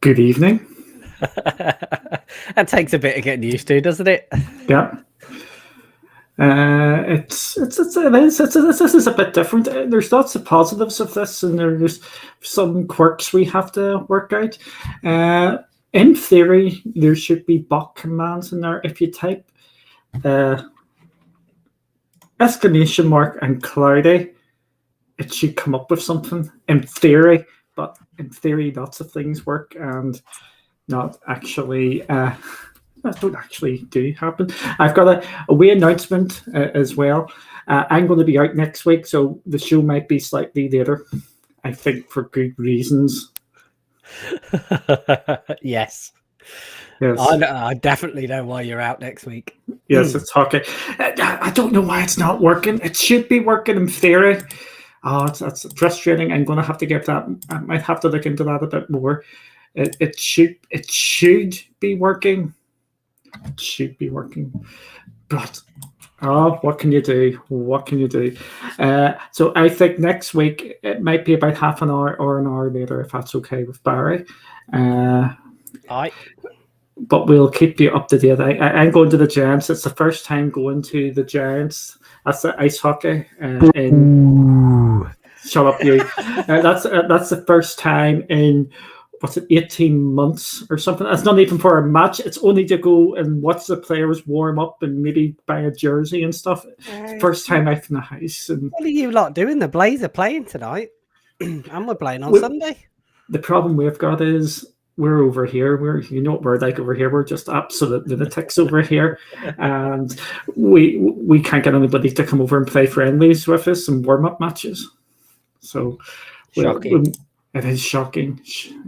Good evening. That takes a bit of getting used to, doesn't it? Yeah. This is a bit different. There's lots of positives of this, and there's some quirks we have to work out. In theory, there should be bot commands in there. If you type exclamation mark and cloudy, it should come up with something in theory. But in theory, lots of things work and not actually. That don't actually do happen. I've got a wee announcement as well. I'm going to be out next week, so the show might be slightly later. I think for good reasons. Yes. Yes. I definitely know why you're out next week. Yes, it's hockey. I don't know why it's not working. It should be working in theory. Oh, that's frustrating. I'm going to have to get that. I might have to look into that a bit more. It should be working. It should be working, but what can you do? What can you do? So I think next week it might be about half an hour or an hour later, if that's okay with Barry. Aye. But we'll keep you up to date. I'm going to the Giants. It's the first time going to the Giants. That's the ice hockey. Shut up, you. That's the first time in. What's it, 18 months or something? It's not even for a match. It's only to go and watch the players warm up and maybe buy a jersey and stuff. First time out from the house. And what are you lot doing? The Blaze are playing tonight, and we're playing on Sunday. The problem we've got is we're over here. You know what we're like over here. We're just absolute lunatics over here, and we can't get anybody to come over and play friendlies with us and warm up matches. So shocking. It is shocking.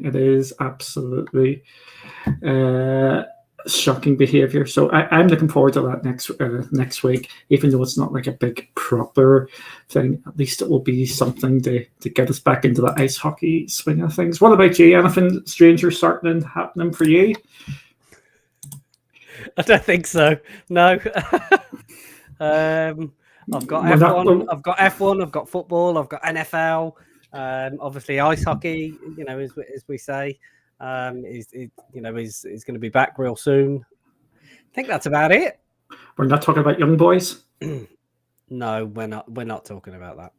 It is absolutely shocking behavior. So I'm looking forward to that next week, even though it's not like a big proper thing. At least it will be something to get us back into the ice hockey swing of things. What about you? Anything stranger happening for you? I don't think so. No. I've got F1. I've got F1. I've got football. I've got NFL. Obviously, ice hockey, as we say, is going to be back real soon. I think that's about it. We're not talking about young boys. No, we're not. We're not talking about that.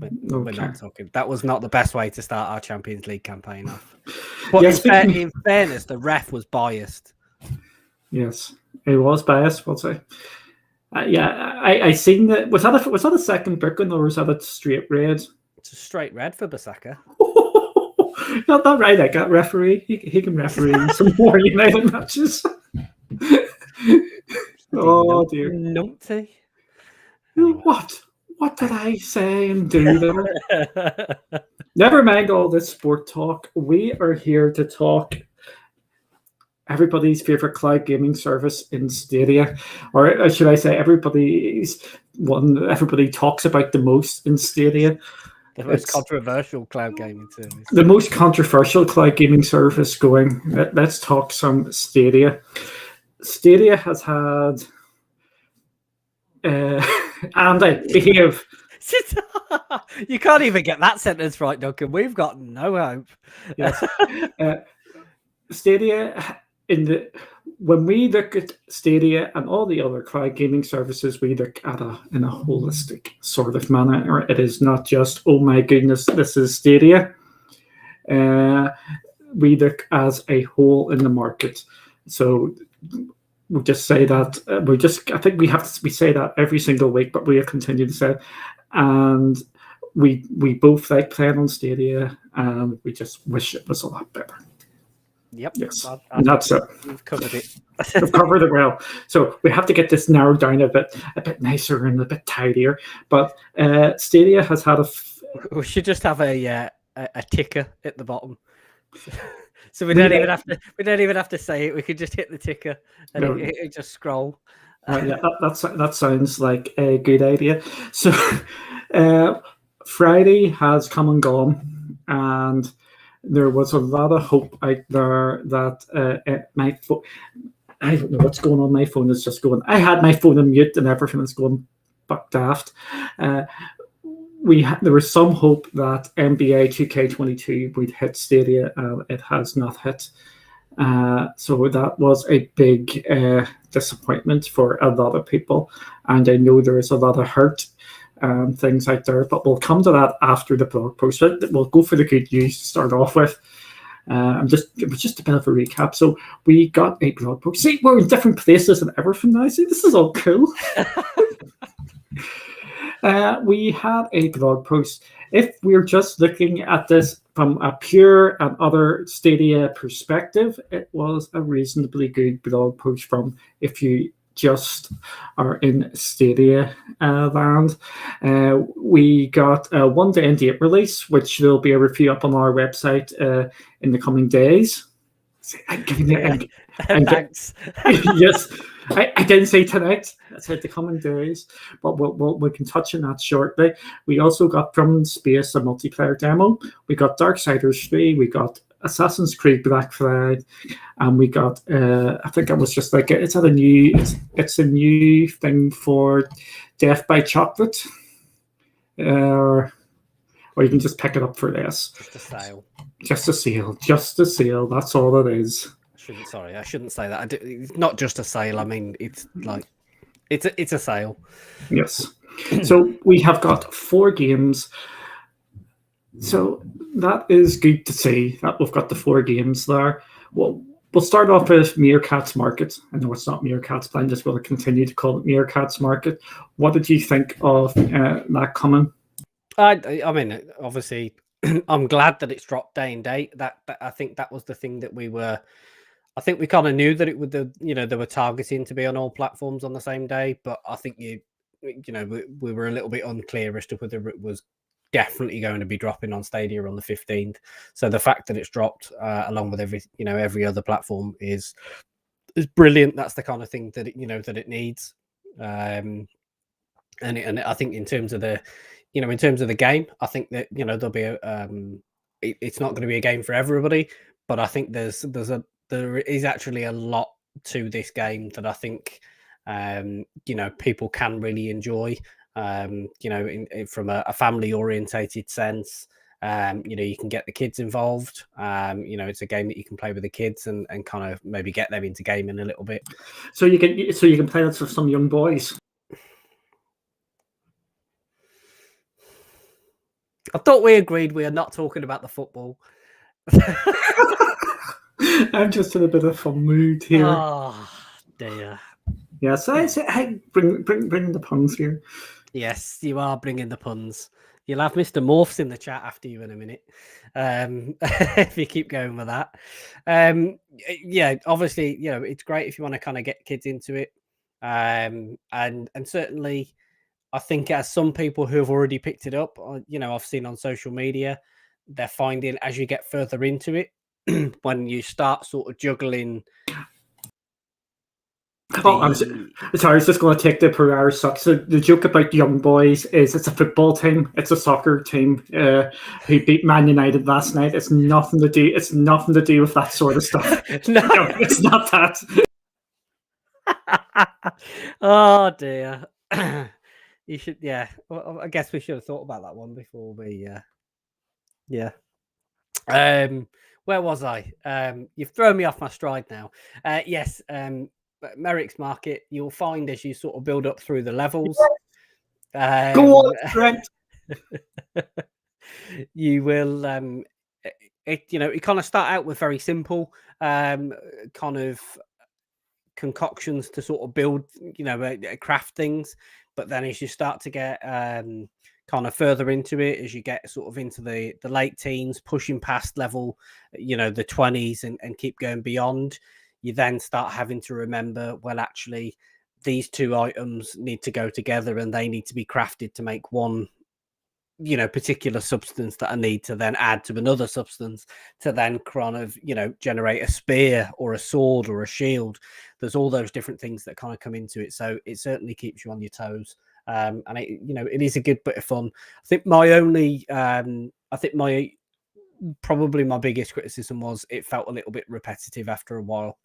We're not talking. That was not the best way to start our Champions League campaign off. But yes, in fairness, the ref was biased. Yes, he was biased. We'll say. I seen that. Was that a second booking or was that a straight red? It's a straight red for Bissaka. Not that right. I got referee. He can referee some more United matches. Oh dear. Numpty. Anyway. What did I say and do there? Never mind all this sport talk. We are here to talk everybody's favorite cloud gaming service in Stadia, or should I say everybody's one that everybody talks about the most in Stadia. The most controversial cloud gaming service. The most controversial cloud gaming service going. Let's talk some Stadia. Stadia has had Andy, behave. You can't even get that sentence right, Duncan. We've got no hope. Yes. Stadia, when we look at Stadia and all the other cloud gaming services, we look at in a holistic sort of manner. It is not just, oh my goodness, this is Stadia. We look as a whole in the market. So we just say that I think we say that every single week, but we'll continue to say it. And we both like playing on Stadia, and we just wish it was a lot better. Yep. Yes. And that's it. We've covered it. We've covered it well. So we have to get this narrowed down a bit nicer and a bit tidier. But Stadia has had we should just have a ticker at the bottom. So we don't even have to say it. We could just hit the ticker and it just scroll. That sounds like a good idea. So Friday has come and gone, and there was a lot of hope out there that my phone. I don't know what's going on. My phone is just going. I had my phone on mute, and everything is going buck daft. there was some hope that NBA 2K22 would hit Stadia. It has not hit. So that was a big disappointment for a lot of people. And I know there is a lot of hurt things out there, but we'll come to that after the blog post. We'll go for the good news to start off with. It was just a bit of a recap. So we got a blog post. See, we're in different places than ever from now. See, this is all cool. We had a blog post. If we're just looking at this from a pure and other Stadia perspective, it was a reasonably good blog post from if you just are in Stadia land. We got a 1 day and date release, which there'll be a review up on our website in the coming days. I'm giving you thanks. Yes, I didn't say tonight. I said the coming days, but we can touch on that shortly. We also got Drum Space, a multiplayer demo. We got Darksiders 3. We got Assassin's Creed Black Flag, and we got I think it was just like it's a new thing for Death by Chocolate, or you can just pick it up for less. Just a sale. Just a sale. That's all it is. I shouldn't say that. It's not just a sale. I mean, it's like it's a sale. Yes. So we have got 4 games. So that is good to see that we've got the 4 games there. Well, we'll start off with Meerkat's Market. I know it's not Meerkat's, but I'm just going to continue to call it Meerkat's Market. What did you think of that coming? I mean, obviously, I'm glad that it's dropped day and date. That I think that was the thing that we were. I think we kind of knew that it would, they were targeting to be on all platforms on the same day. But I think we were a little bit unclear as to whether it was definitely going to be dropping on Stadia on the 15th. So the fact that it's dropped along with every other platform is brilliant. That's the kind of thing that it needs. And I think in terms of the game, I think that there'll be it's not going to be a game for everybody, but I think there is actually a lot to this game that I think people can really enjoy. From a family orientated sense. You can get the kids involved. It's a game that you can play with the kids and kind of maybe get them into gaming a little bit. So you can play that with some young boys. I thought we agreed we are not talking about the football. I'm just in a bit of a fun mood here. Oh dear. Yes, I say, hey, bring the puns here. Yes, you are bringing the puns. You'll have Mr. Morphs in the chat after you in a minute, if you keep going with that. Yeah, obviously, it's great if you want to kind of get kids into it, and certainly, I think as some people who have already picked it up, I've seen on social media, they're finding as you get further into it, when you start sort of juggling. I was just going to take the per hour suck. So the joke about young boys is it's a football team, it's a soccer team who beat Man United last night. It's nothing to do with that sort of stuff. No, it's not that. Oh dear. You should, yeah. Well, I guess we should have thought about that one before we. Yeah. Where was I? You've thrown me off my stride now. Yes. Merrick's Market, you'll find as you sort of build up through the levels. Go on, Trent. You will, you kind of start out with very simple kind of concoctions to sort of build, craft things. But then as you start to get kind of further into it, as you get sort of into the late teens, pushing past level, the 20s and keep going beyond, you then start having to remember, well, actually, these 2 items need to go together and they need to be crafted to make one, particular substance that I need to then add to another substance to then kind of, generate a spear or a sword or a shield. There's all those different things that kind of come into it. So it certainly keeps you on your toes. And it is a good bit of fun. I think probably my biggest criticism was it felt a little bit repetitive after a while.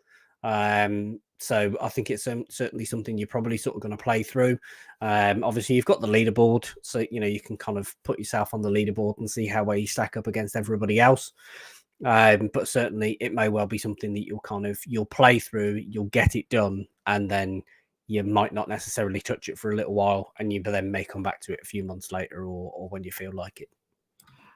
So I think it's certainly something you're probably sort of going to play through. Obviously, you've got the leaderboard, so you can kind of put yourself on the leaderboard and see how well you stack up against everybody else. But certainly, it may well be something that you'll play through, you'll get it done, and then you might not necessarily touch it for a little while, and you then may come back to it a few months later or when you feel like it.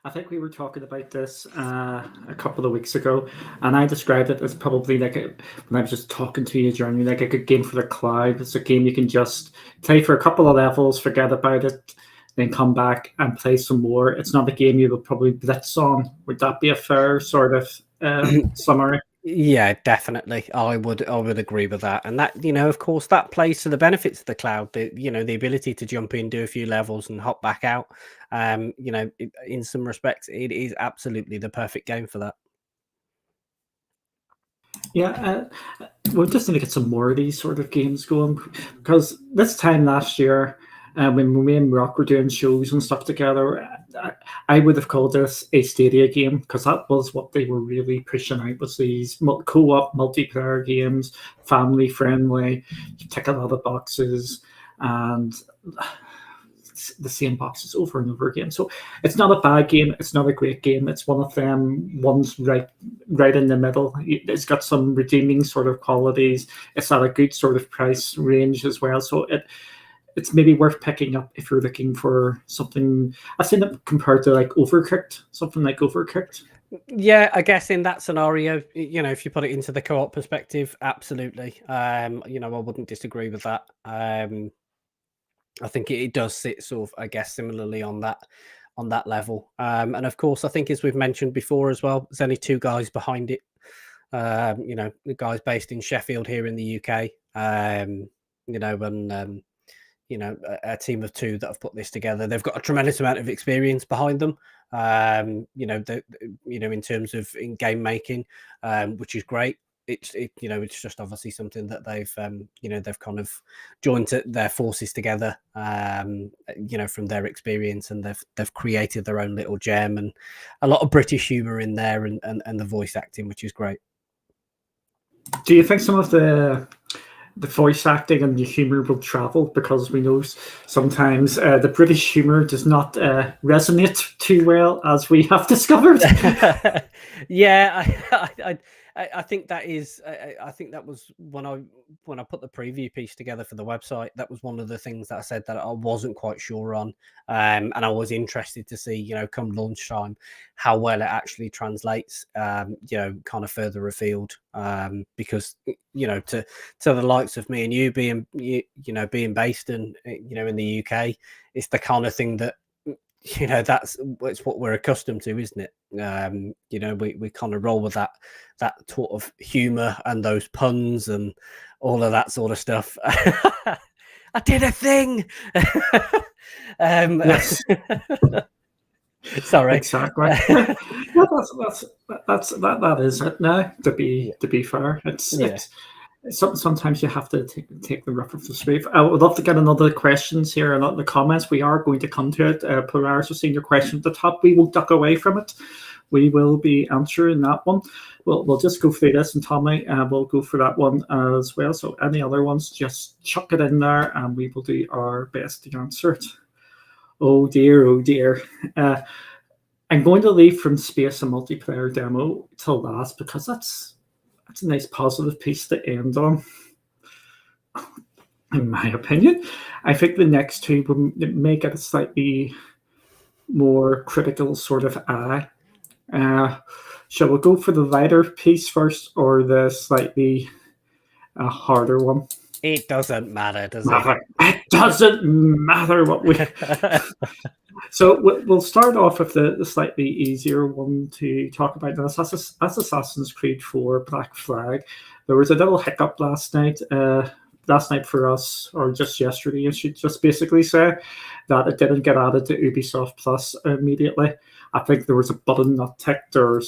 I think we were talking about this a couple of weeks ago, and I described it as probably when I was just talking to you, Jeremy, like a good game for the cloud. It's a game you can just play for a couple of levels, forget about it, then come back and play some more. It's not a game you will probably blitz on. Would that be a fair sort of summary? Yeah, definitely. I would agree with that. And that, of course, that plays to the benefits of the cloud. The ability to jump in, do a few levels and hop back out. In some respects, it is absolutely the perfect game for that. Yeah, we're just going to get some more of these sort of games going, because this time last year, when me and Rock were doing shows and stuff together, I would have called this a Stadia game, because that was what they were really pushing out, was these co-op multiplayer games, family friendly, you tick a lot of boxes, and the same boxes over and over again. So it's not a bad game. It's not a great game. It's one of them ones right in the middle. It's got some redeeming sort of qualities. It's at a good sort of price range as well. So it's maybe worth picking up if you're looking for something. I've seen it compared to like Overcooked, something like Overcooked. Yeah, I guess in that scenario, if you put it into the co-op perspective, absolutely. I wouldn't disagree with that. I think it does sit sort of, I guess, similarly on that level. And of course, I think as we've mentioned before as well, there's only two guys behind it. The guys based in Sheffield here in the UK. A team of two that have put this together. They've got a tremendous amount of experience behind them. In terms of in game making, which is great. It's just obviously something that they've kind of joined their forces together, from their experience, and they've created their own little gem, and a lot of British humor in there, and the voice acting, which is great. Do you think some of the voice acting and the humor will travel, because we know sometimes the British humor does not resonate too well, as we have discovered? Yeah, I think that is. I think that was when I put the preview piece together for the website. That was one of the things that I said that I wasn't quite sure on, and I was interested to see, come lunchtime, how well it actually translates, kind of further afield, because to the likes of me and you being based in in the UK, it's the kind of thing that it's what we're accustomed to, isn't it? We kind of roll with that sort of humor and those puns and all of that sort of stuff. I did a thing. Yes. Sorry. Exactly. That is it now. To be fair, it's sometimes you have to take the rough of the smooth. I would love to get another questions here and in the comments. We are going to come to it. Polaris was seeing your question at the top. We will duck away from it. We will be answering that one. We'll just go through this, and Tommy will go for that one as well. So any other ones, just chuck it in there, and we will do our best to answer it. Oh dear, oh dear. I'm going to leave from space a multiplayer demo till last, because that's a nice positive piece to end on. In my opinion, I think the next two will make it a slightly more critical sort of eye. Shall we go for the lighter piece first, or the slightly harder one? It doesn't matter, does it? It doesn't matter what we. So we'll start off with the slightly easier one to talk about. Now, that's Assassin's Creed 4 Black Flag. There was a little hiccup last night for us, or just yesterday, I should just basically say, that it didn't get added to Ubisoft Plus immediately. I think there was a button not ticked, or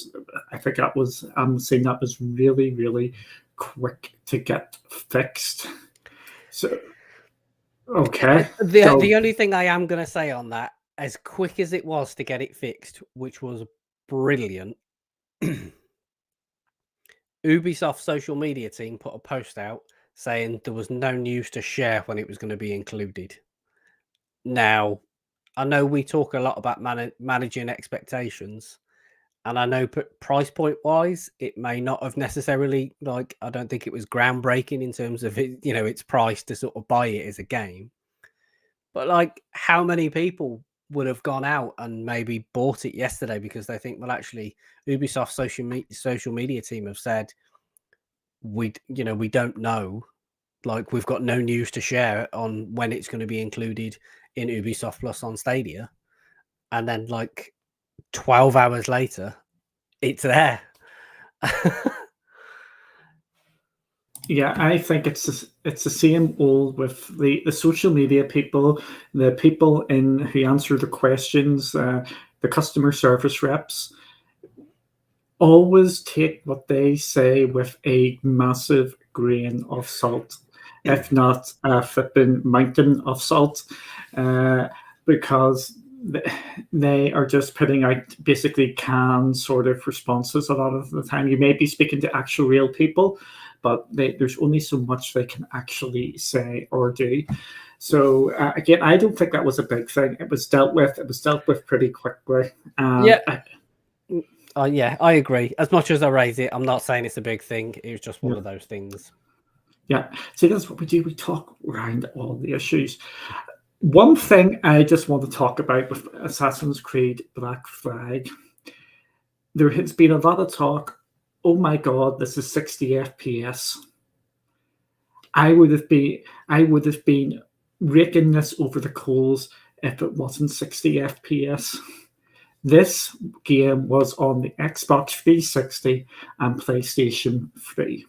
I think I'm saying that was really, really quick to get fixed. So, okay. The only thing I am going to say on that, as quick as it was to get it fixed, which was brilliant, Ubisoft's social media team put a post out saying there was no news to share when it was going to be included. Now, I know we talk a lot about managing expectations, and I know price point wise, it may not have necessarily, like, I don't think it was groundbreaking in terms of it, its price to sort of buy it as a game. But like, how many people would have gone out and maybe bought it yesterday because they think, well, actually, Ubisoft's social media team have said we don't know, like, we've got no news to share on when it's going to be included in Ubisoft Plus on Stadia, and then like 12 hours later, it's there. Yeah, I think it's the same old with the social media people, the people who answer the questions, the customer service reps. Always take what they say with a massive grain of salt, if not a flipping mountain of salt, because they are just putting out basically canned sort of responses a lot of the time. You may be speaking to actual real people, but there's only so much they can actually say or do. So again, I don't think that was a big thing. It was dealt with. It was dealt with pretty quickly. Yeah, I agree. As much as I raise it, I'm not saying it's a big thing. It was just one of those things. Yeah. See, that's what we do. We talk around all the issues. One thing I just want to talk about with Assassin's Creed Black Flag, there has been a lot of talk. Oh my God, this is 60 FPS. I would have been raking this over the coals if it wasn't 60 FPS. This game was on the Xbox 360 and PlayStation 3.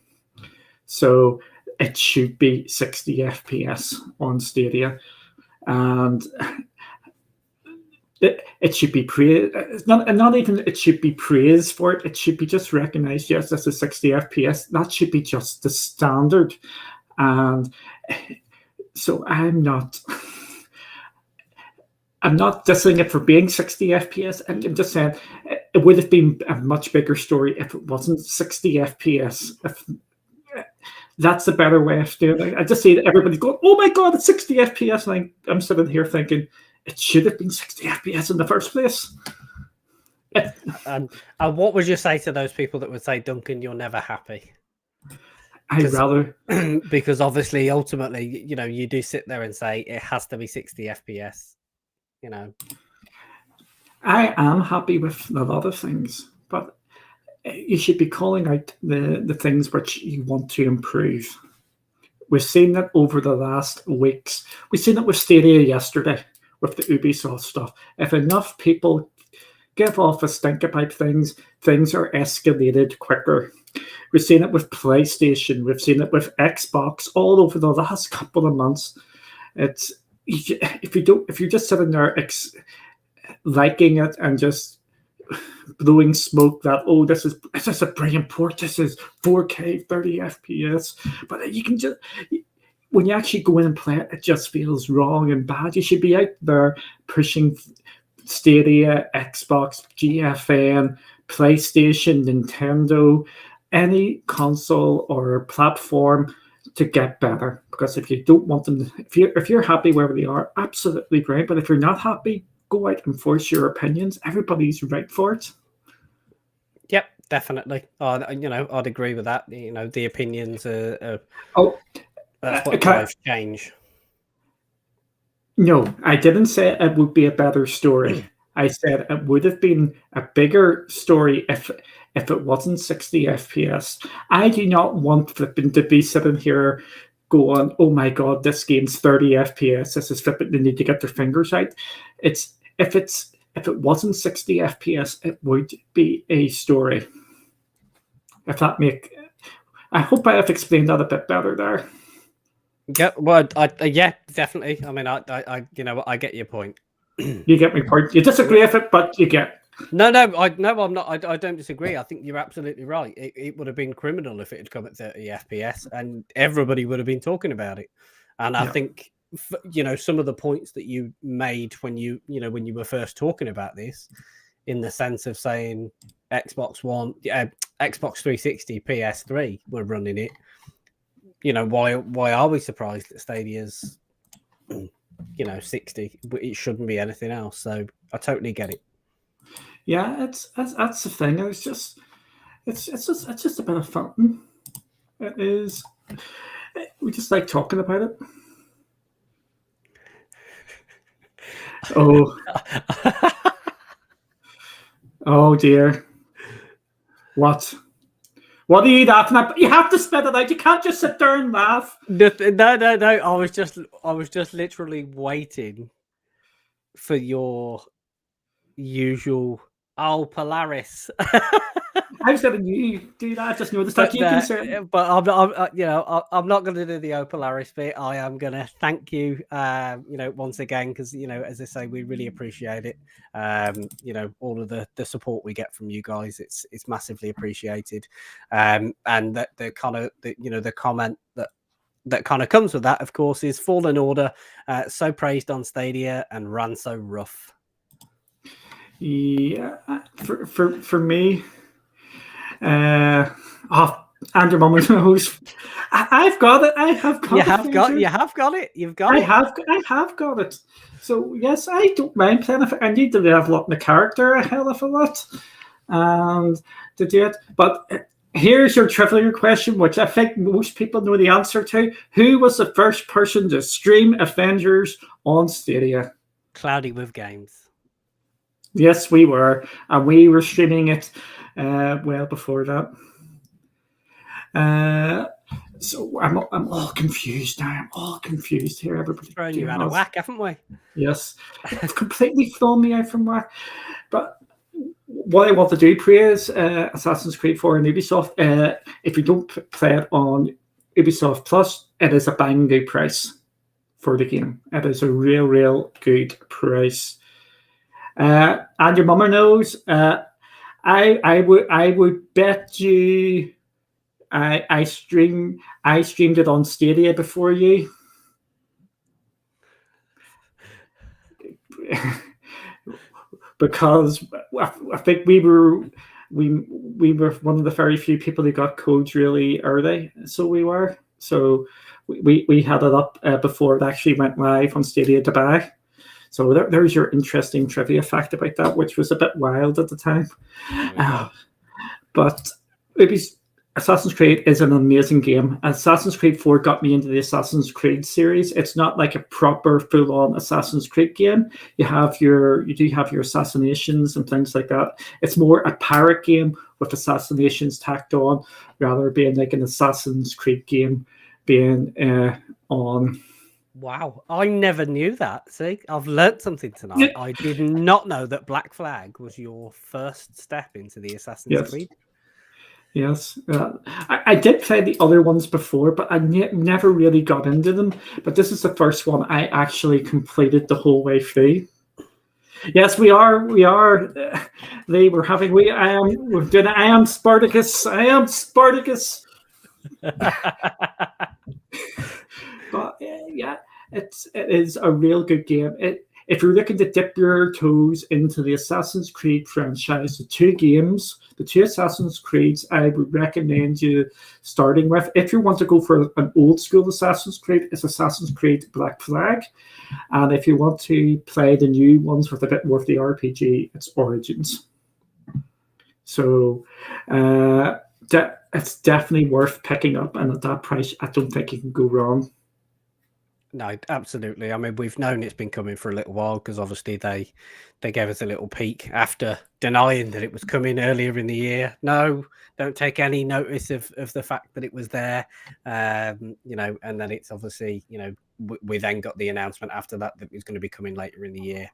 So it should be 60 FPS on Stadia. And it should be praised. Not even it should be praised for it. It should be just recognized. Yes, this is 60 FPS. That should be just the standard. And so I'm not dissing it for being 60 FPS. I'm just saying it would have been a much bigger story if it wasn't 60 FPS. If that's a better way of doing it. I just see that everybody's going, oh my God, it's 60 FPS. And I'm sitting here thinking, it should have been 60 FPS in the first place. And what would you say to those people that would say, Duncan, you're never happy? I'd rather... Because obviously, ultimately, you do sit there and say, it has to be 60 FPS. I am happy with a lot of things, but you should be calling out the things which you want to improve. We've seen that over the last weeks. We've seen it with Stadia yesterday, with the Ubisoft stuff. If enough people give off a stink about things, things are escalated quicker. We've seen it with PlayStation. We've seen it with Xbox all over the last couple of months. It's if you're just sitting there liking it and just blowing smoke that, oh, this is a brilliant port, this is 4K 30 FPS, but you can just, when you actually go in and play it, it just feels wrong and bad. You should be out there pushing Stadia, Xbox, GFN, PlayStation, Nintendo, any console or platform to get better. Because if you don't want them, if you're happy wherever they are, absolutely great. But if you're not happy, go out and voice your opinions. Everybody's right for it. Yep, definitely. I'd agree with that. The opinions are that's what drives change. No, I didn't say it would be a better story. I said it would have been a bigger story if it wasn't 60 FPS. I do not want flipping to be sitting here going, oh my God, this game's 30 FPS. This is flipping. They need to get their fingers out. If it wasn't 60 FPS, it would be a story. I hope I have explained that a bit better there. Yeah, well, yeah, definitely. I mean, I get your point. You get my point. You disagree with it, but you get. No, I'm not. I don't disagree. I think you're absolutely right. It would have been criminal if it had come at 30 FPS, and everybody would have been talking about it. And I think, some of the points that you made when you were first talking about this, in the sense of saying Xbox One, Xbox 360, PS3 were running it. Why are we surprised that Stadia's 60? It shouldn't be anything else. So I totally get it. Yeah, that's the thing. It's just a bit of fun. It is. We just like talking about it. Oh. Oh dear. What? What are you laughing at? You have to spit it out. You can't just sit there and laugh. No. I was just literally waiting for your usual Polaris. I was letting you do that. I just noticed that. But I'm not going to do the Polaris bit. I am going to thank you, once again, because as I say, we really appreciate it. All of the support we get from you guys, it's massively appreciated. And that the comment that kind of comes with that, of course, is Fallen Order, so praised on Stadia and ran so rough. Yeah, for me. Andrew Mummer knows. I've got it. I have got it. You have got it. You've got it. I have got it. So yes, I don't mind playing it. I need to level up my character a hell of a lot, and to do it. But here's your trivia question, which I think most people know the answer to. Who was the first person to stream Avengers on Stadia? Cloudy with Games. Yes, we were, and we were streaming it well before that. So I'm all confused now. I'm all confused here. Everybody throwing you out of whack, haven't we? Yes, it's completely thrown me out from whack. But what I want to do, praise Assassin's Creed 4 and Ubisoft. If you don't play it on Ubisoft Plus, it is a bang good price for the game. It is a real good price. And your mummer knows. I would bet you. I streamed it on Stadia before you. Because I think we were one of the very few people who got codes really early. So we were. So we had it up before it actually went live on Stadia to buy. So there's your interesting trivia fact about that, which was a bit wild at the time. But Assassin's Creed is an amazing game. Assassin's Creed 4 got me into the Assassin's Creed series. It's not like a proper full-on Assassin's Creed game. You do have your assassinations and things like that. It's more a pirate game with assassinations tacked on, rather than being like an Assassin's Creed game being on. Wow, I never knew that. See, I've learnt something tonight. Yeah. I did not know that Black Flag was your first step into the Assassin's Creed. Yes, I did play the other ones before, but I never really got into them. But this is the first one I actually completed the whole way through. Yes, we are. I am Spartacus. But yeah, it is a real good game. If you're looking to dip your toes into the Assassin's Creed franchise, the two Assassin's Creeds, I would recommend you starting with. If you want to go for an old school Assassin's Creed, it's Assassin's Creed Black Flag. And if you want to play the new ones with a bit more of the RPG, it's Origins. So it's definitely worth picking up. And at that price, I don't think you can go wrong. No, absolutely. I mean, we've known it's been coming for a little while because obviously they gave us a little peek after denying that it was coming earlier in the year. No, don't take any notice of the fact that it was there. And then it's obviously, we then got the announcement after that it was going to be coming later in the year.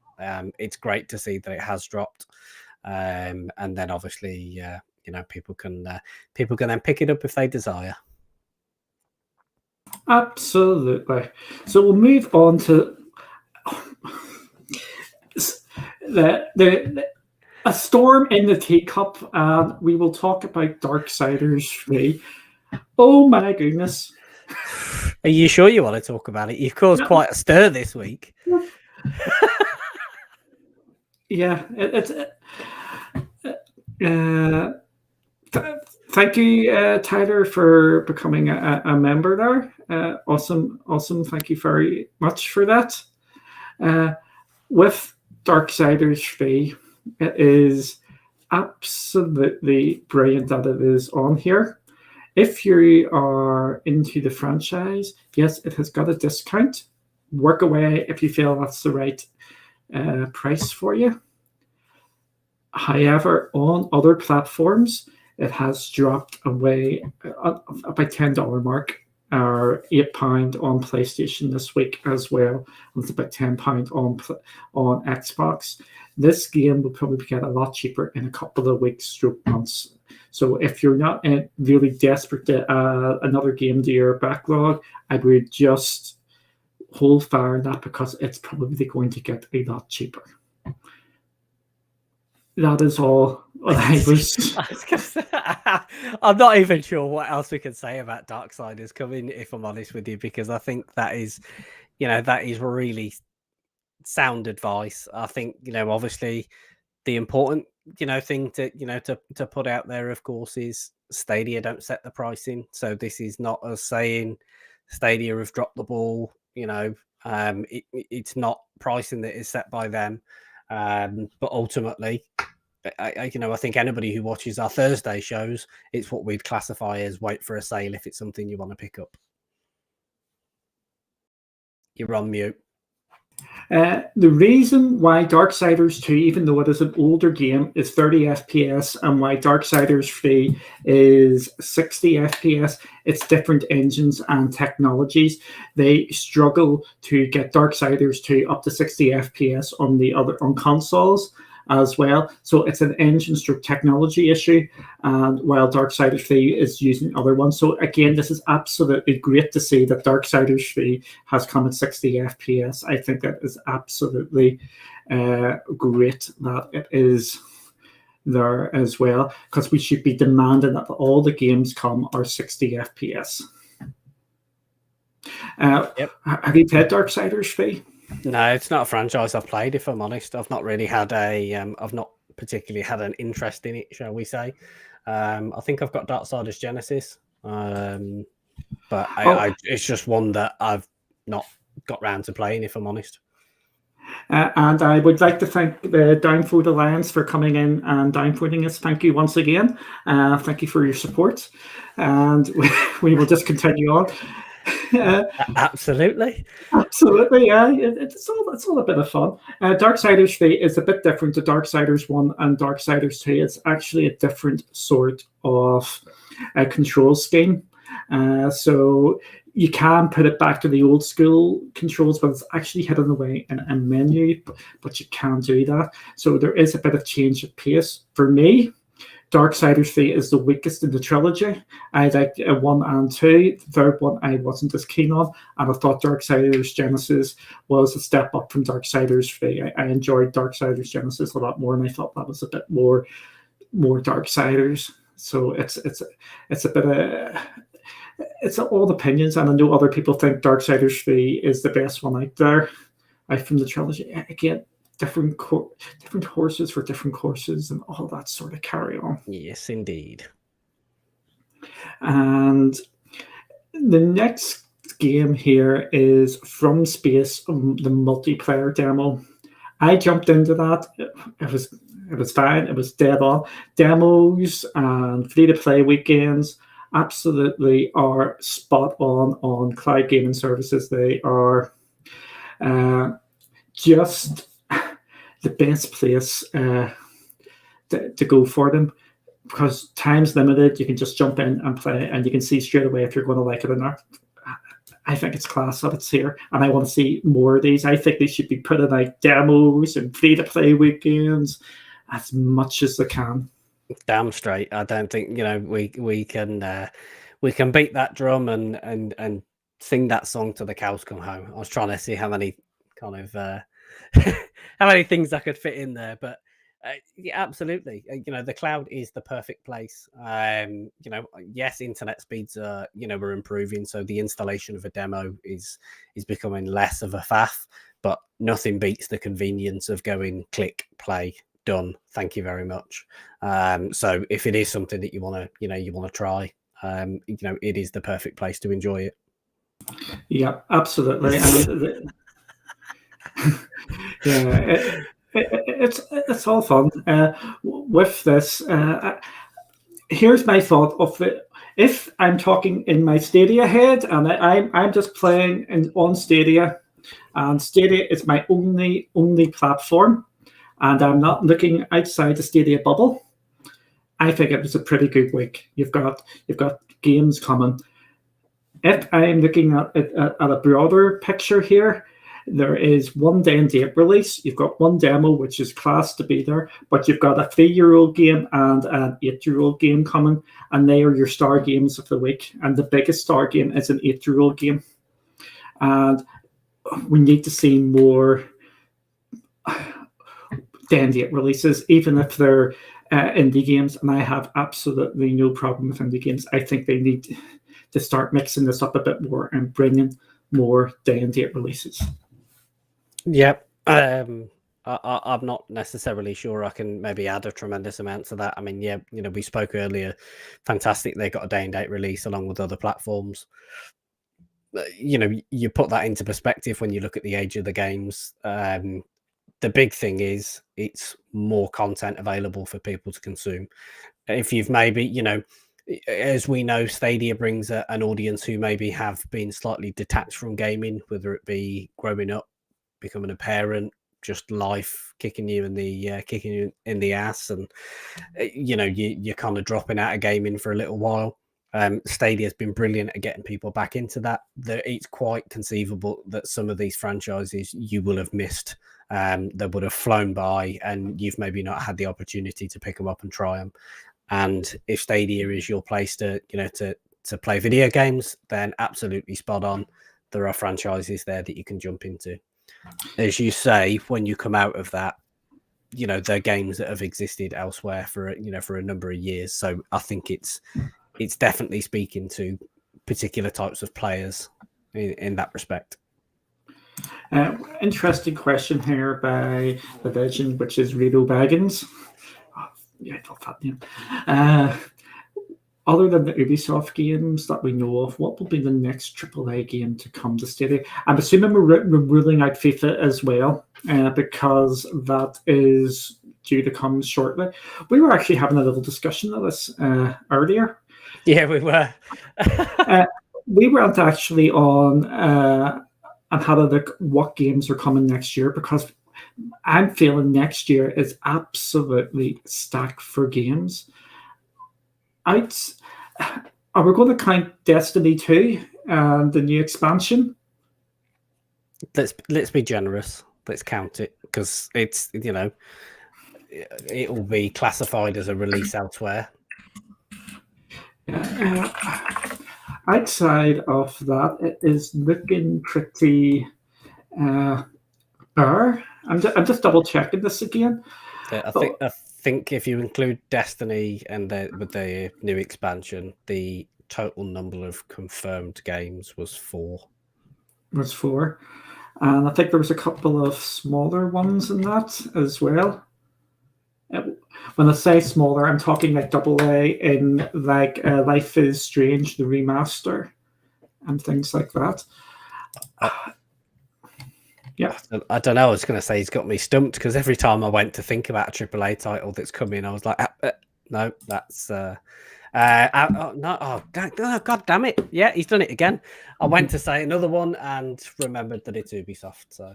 It's great to see that it has dropped. And then obviously, people can then pick it up if they desire. Absolutely. So we'll move on to a storm in the teacup, and we will talk about Darksiders 3. Oh my goodness! Are you sure you want to talk about it? You've caused quite a stir this week. Yeah, Thank you, Tyler, for becoming a member there. Awesome, awesome. Thank you very much for that. With Darksiders 3, it is absolutely brilliant that it is on here. If you are into the franchise, yes, it has got a discount. Work away if you feel that's the right price for you. However, on other platforms, it has dropped away by $10 mark, or £8 on PlayStation this week as well. And it's about £10 on Xbox. This game will probably get a lot cheaper in a couple of weeks, stroke months. So if you're not really desperate to add another game to your backlog, I would just hold fire on that because it's probably going to get a lot cheaper. That is all I was. I'm not even sure what else we can say about Darksiders coming, if I'm honest with you, because I think that is really sound advice. I think, obviously the important, thing to put out there, of course, is Stadia don't set the pricing. So this is not us saying Stadia have dropped the ball. It's not pricing that is set by them. But ultimately, I think anybody who watches our Thursday shows, it's what we'd classify as wait for a sale if it's something you want to pick up. You're on mute. The reason why Darksiders 2, even though it is an older game, is 30 FPS, and why Darksiders 3 is 60 FPS, it's different engines and technologies. They struggle to get Darksiders 2 up to 60 FPS on consoles as well. So it's an engine stroke technology issue, and while Darksiders 3 is using other ones. So again, this is absolutely great to see that Darksiders 3 has come at 60 FPS. I think that is absolutely great that it is there as well, because we should be demanding that all the games come are 60 FPS. Yep. Have you played Darksiders 3? No, it's not a franchise I've played, if I'm honest. I've not really had I've not particularly had an interest in it, shall we say. I think I've got Darksiders Genesis, but it's just one that I've not got round to playing, if I'm honest. And I would like to thank the Downfold Alliance for coming in and downfolding us. Thank you once again. Thank you for your support. And we will just continue on. Absolutely, yeah. It's all a bit of fun. Darksiders 3 is a bit different to Darksiders 1 and Darksiders 2. It's actually a different sort of control scheme. So you can put it back to the old school controls, but it's actually hidden away in a menu, but you can do that. So there is a bit of change of pace. For me, Darksiders 3 is the weakest in the trilogy. I liked 1 and 2. The third one I wasn't as keen on, and I thought Darksiders Genesis was a step up from Darksiders 3. I enjoyed Darksiders Genesis a lot more, and I thought that was a bit more Darksiders. So it's a bit of... It's all opinions, and I know other people think Darksiders 3 is the best one out there from the trilogy. Again, different horses for different courses and all that sort of carry on. Yes, indeed. And the next game here is From Space, the multiplayer demo. I jumped into that. It was fine. It was dead on. Demos and free-to-play weekends absolutely are spot on cloud gaming services. They are just the best place to go for them, because time's limited. You can just jump in and play, and you can see straight away if you're going to like it or not. I think it's class that it's here, and I want to see more of these. I think they should be putting out demos and free-to-play weekends as much as they can. Damn straight. I don't think we can beat that drum and sing that song till the cows come home. I was trying to see how many kind of how many things I could fit in there, but yeah, absolutely. The cloud is the perfect place. Yes, internet speeds are improving, so the installation of a demo is becoming less of a faff, but nothing beats the convenience of going click, play, done. Thank you very much. So if it is something that you want to try, it is the perfect place to enjoy it. Yeah, absolutely. And yeah, it's all fun. With this, here's my thought of it. If I'm talking in my Stadia head and I'm just playing on Stadia, and Stadia is my only platform, and I'm not looking outside the Stadia bubble, I think it was a pretty good week. You've got games coming. If I'm looking at a broader picture here, there is one day and date release. You've got one demo, which is class to be there, but you've got a 3-year-old game and an 8-year-old game coming, and they are your star games of the week. And the biggest star game is an 8-year-old game. And we need to see more day and date releases, even if they're indie games. And I have absolutely no problem with indie games. I think they need to start mixing this up a bit more and bringing more day and date releases. Yep. I'm not necessarily sure I can maybe add a tremendous amount to that. I mean, yeah, we spoke earlier. Fantastic. They got a day and date release along with other platforms. You put that into perspective when you look at the age of the games. The big thing is it's more content available for people to consume. If you've maybe, as we know, Stadia brings an audience who maybe have been slightly detached from gaming, whether it be growing up, becoming a parent, just life kicking you in the ass, and you're kind of dropping out of gaming for a little while. Stadia has been brilliant at getting people back into that. It's quite conceivable that some of these franchises you will have missed, that would have flown by, and you've maybe not had the opportunity to pick them up and try them. And if Stadia is your place to play video games, then absolutely spot on. There are franchises there that you can jump into. As you say, when you come out of that, they're games that have existed elsewhere for a number of years. So I think it's definitely speaking to particular types of players in that respect. Interesting question here by the legend, which is Rito Baggins. Yeah, I love that name. Other than the Ubisoft games that we know of, what will be the next AAA game to come to Stadia? I'm assuming we're ruling out FIFA as well, because that is due to come shortly. We were actually having a little discussion of this earlier. Yeah, we were. We weren't actually on and had a look what games are coming next year, because I'm feeling next year is absolutely stacked for games. Are we going to count Destiny 2 and the new expansion? Let's be generous. Let's count it, because it's it will be classified as a release elsewhere. Outside of that, it is looking pretty bare. I'm just double checking this again. I think if you include Destiny and with the new expansion, the total number of confirmed games was 4. Was 4, and I think there was a couple of smaller ones in that as well. When I say smaller, I'm talking like AA in like Life is Strange, the remaster, and things like that. Yeah, I don't know. I was going to say he's got me stumped, because every time I went to think about a AAA title that's coming, I was like, no, that's no. Oh, God damn it! Yeah, he's done it again. I went to say another one and remembered that it's Ubisoft. So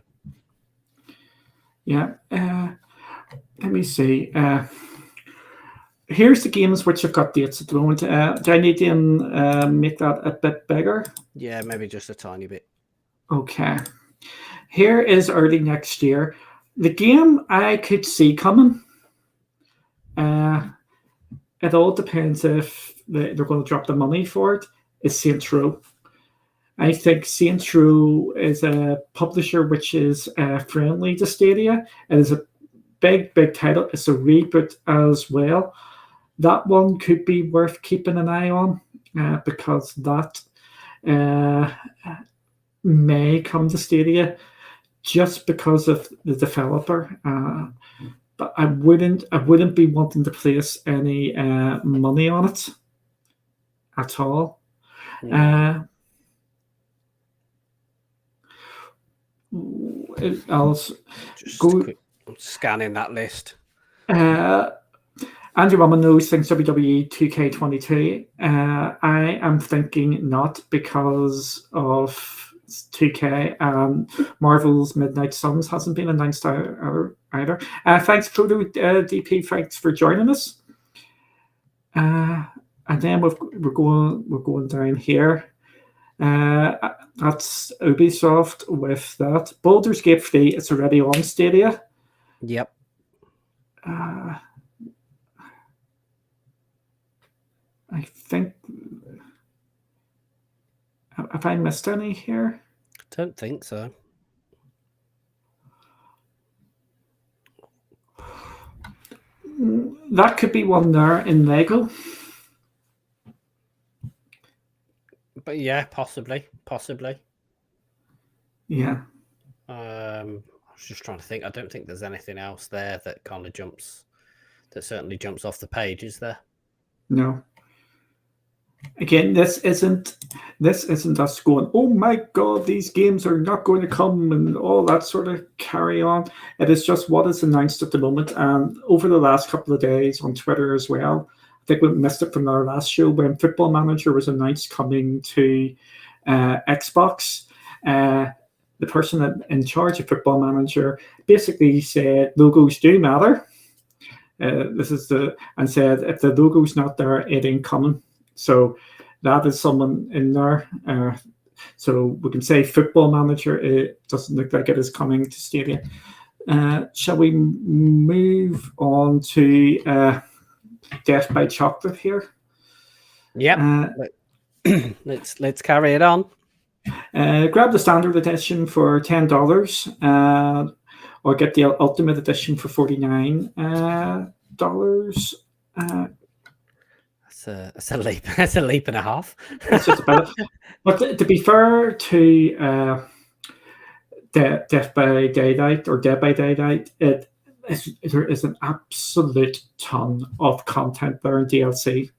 yeah, let me see. Here's the games which have got dates at the moment. Do I need to make that a bit bigger? Yeah, maybe just a tiny bit. Okay. Here is early next year. The game I could see coming. It all depends if they're going to drop the money for it. Is Saints Row. I think Saints Row is a publisher which is friendly to Stadia. It is a big title. It's a reboot as well. That one could be worth keeping an eye on, because that may come to Stadia just because of the developer. but I wouldn't be wanting to place any money on it at all. No. Else, Just go. quick scanning that list. Andrew Romano's thinks WWE 2K22. I am thinking not because of 2K. Marvel's Midnight Suns hasn't been announced either. Thanks, Proto DP. Thanks for joining us. And then we're going down here. That's Ubisoft with that. Baldur's Gate 3. It's already on Stadia. Yep. I think. Have I missed any here? Don't think so. That could be one there in Lego. But yeah, possibly. Yeah. I was just trying to think. I don't think there's anything else there that certainly jumps off the page, is there? No. Again, this isn't us going, oh my god, these games are not going to come and all that sort of carry on. It is just what is announced at the moment. And over the last couple of days on Twitter as well, I think we missed it from our last show when Football Manager was announced coming to Xbox. The person in charge of Football Manager basically said logos do matter. And said if the logo's not there, it ain't coming. So that is someone in there. So we can say Football Manager. It doesn't look like it is coming to Stadia. Shall we move on to Death by Chocolate here? Yeah. Let's carry it on. Grab the standard edition for $10, or get the ultimate edition for $49. That's a leap. That's a leap and a half. That's just about it. But to be fair to Death by Daylight or Dead by Daylight, there is an absolute ton of content there in DLC.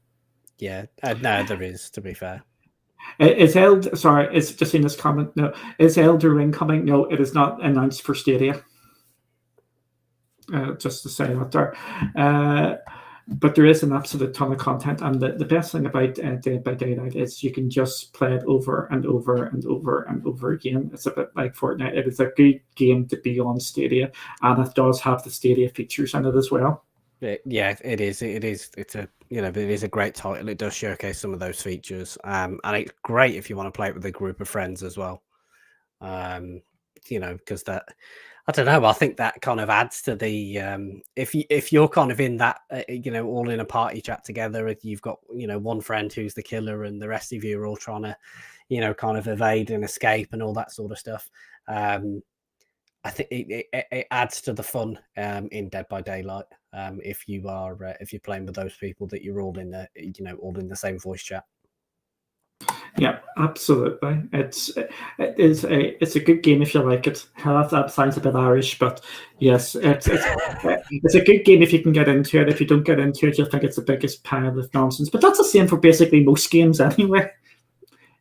Yeah, no, there is. To be fair, it's just in this comment. No, is Elder Ring coming? No, it is not announced for Stadia. Just to say that there. But there is an absolute ton of content, and the best thing about Dead by Daylight is you can just play it over and over and over and over again. It's a bit like Fortnite. It is a good game to be on Stadia, and it does have the Stadia features in it as well. Yeah, it is. It's a great title. It does showcase some of those features, and it's great if you want to play it with a group of friends as well. Because that. I don't know. I think that kind of adds to the if you're kind of in that all in a party chat together. If you've got one friend who's the killer and the rest of you are all trying to kind of evade and escape and all that sort of stuff. I think it adds to the fun in Dead by Daylight if you're playing with those people that you're all in the same voice chat. Yeah, absolutely. It's a good game if you like it. That sounds a bit Irish, but yes, it's a good game if you can get into it. If you don't get into it, you'll think it's the biggest pile of nonsense. But that's the same for basically most games anyway.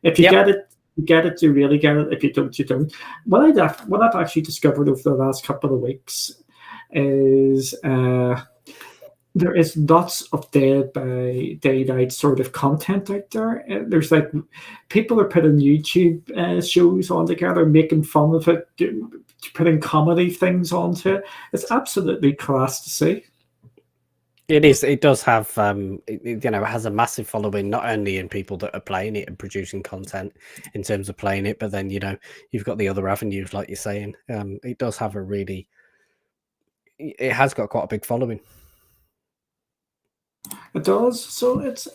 If you get it, you get it. You really get it. If you don't, you don't. What I've actually discovered over the last couple of weeks is there is lots of Dead by Daylight sort of content out there. There's like people are putting YouTube shows on together, making fun of it, putting comedy things onto it. It's absolutely class to see. It is. It does have, it has a massive following, not only in people that are playing it and producing content in terms of playing it, but then you've got the other avenues, like you're saying. It does have it has got quite a big following. It does, so it's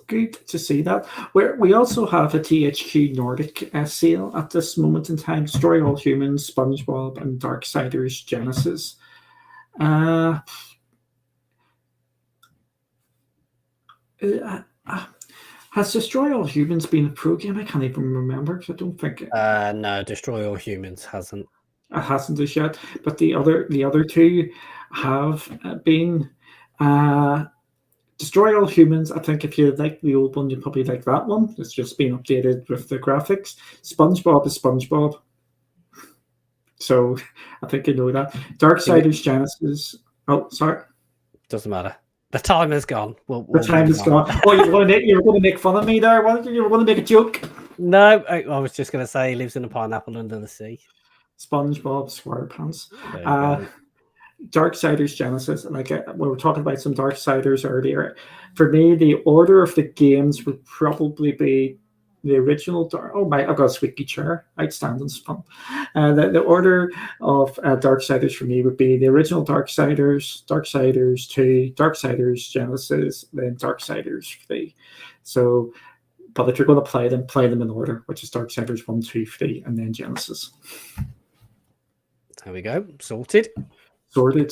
good to see that. We also have a THQ Nordic sale at this moment in time. Destroy All Humans, SpongeBob, and Darksiders Genesis. Has Destroy All Humans been a pro game? I can't even remember because I don't think. No, Destroy All Humans hasn't. It hasn't as yet, but the other two have been Destroy All Humans. I think if you like the old one, you probably like that one. It's just been updated with the graphics. SpongeBob is SpongeBob. So I think you know that. Darksiders Genesis. Oh, sorry. Doesn't matter. The time has gone. The time is gone. Oh, you were going to make fun of me there? You were going to make a joke? No, I was just going to say he lives in a pineapple under the sea. SpongeBob SquarePants. Darksiders Genesis. Like we were talking about some Darksiders earlier. For me, the order of the games would probably be the original. Oh my! I've got a squeaky chair. Outstanding fun. The order of Darksiders for me would be the original Darksiders, Darksiders 2, Darksiders Genesis, then Darksiders 3. So, but if you're going to play them in order, which is Darksiders 1, 2, 3, and then Genesis. There we go. Sorted. Sorted.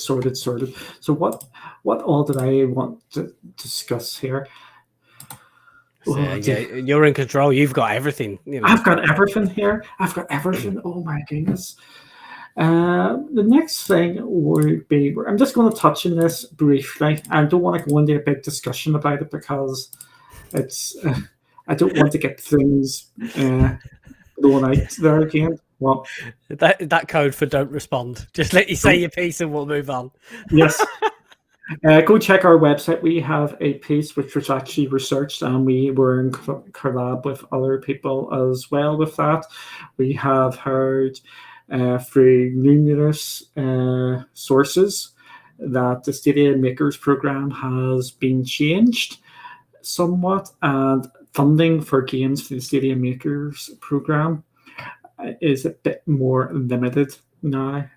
So what all did I want to discuss here? So, yeah, you're in control. You've got everything. You know. I've got everything here. I've got everything. Oh my goodness. The next thing would be, I'm just going to touch on this briefly. I don't want to go into a big discussion about it because it's. I don't want to get things blown out there again. Well, that code for don't respond. Just let you say your piece and we'll move on. Yes. Go check our website. We have a piece which was actually researched, and we were in collab with other people as well with that. We have heard through numerous sources that the Stadia Makers program has been changed somewhat, and funding for games for the Stadia Makers program is a bit more limited now.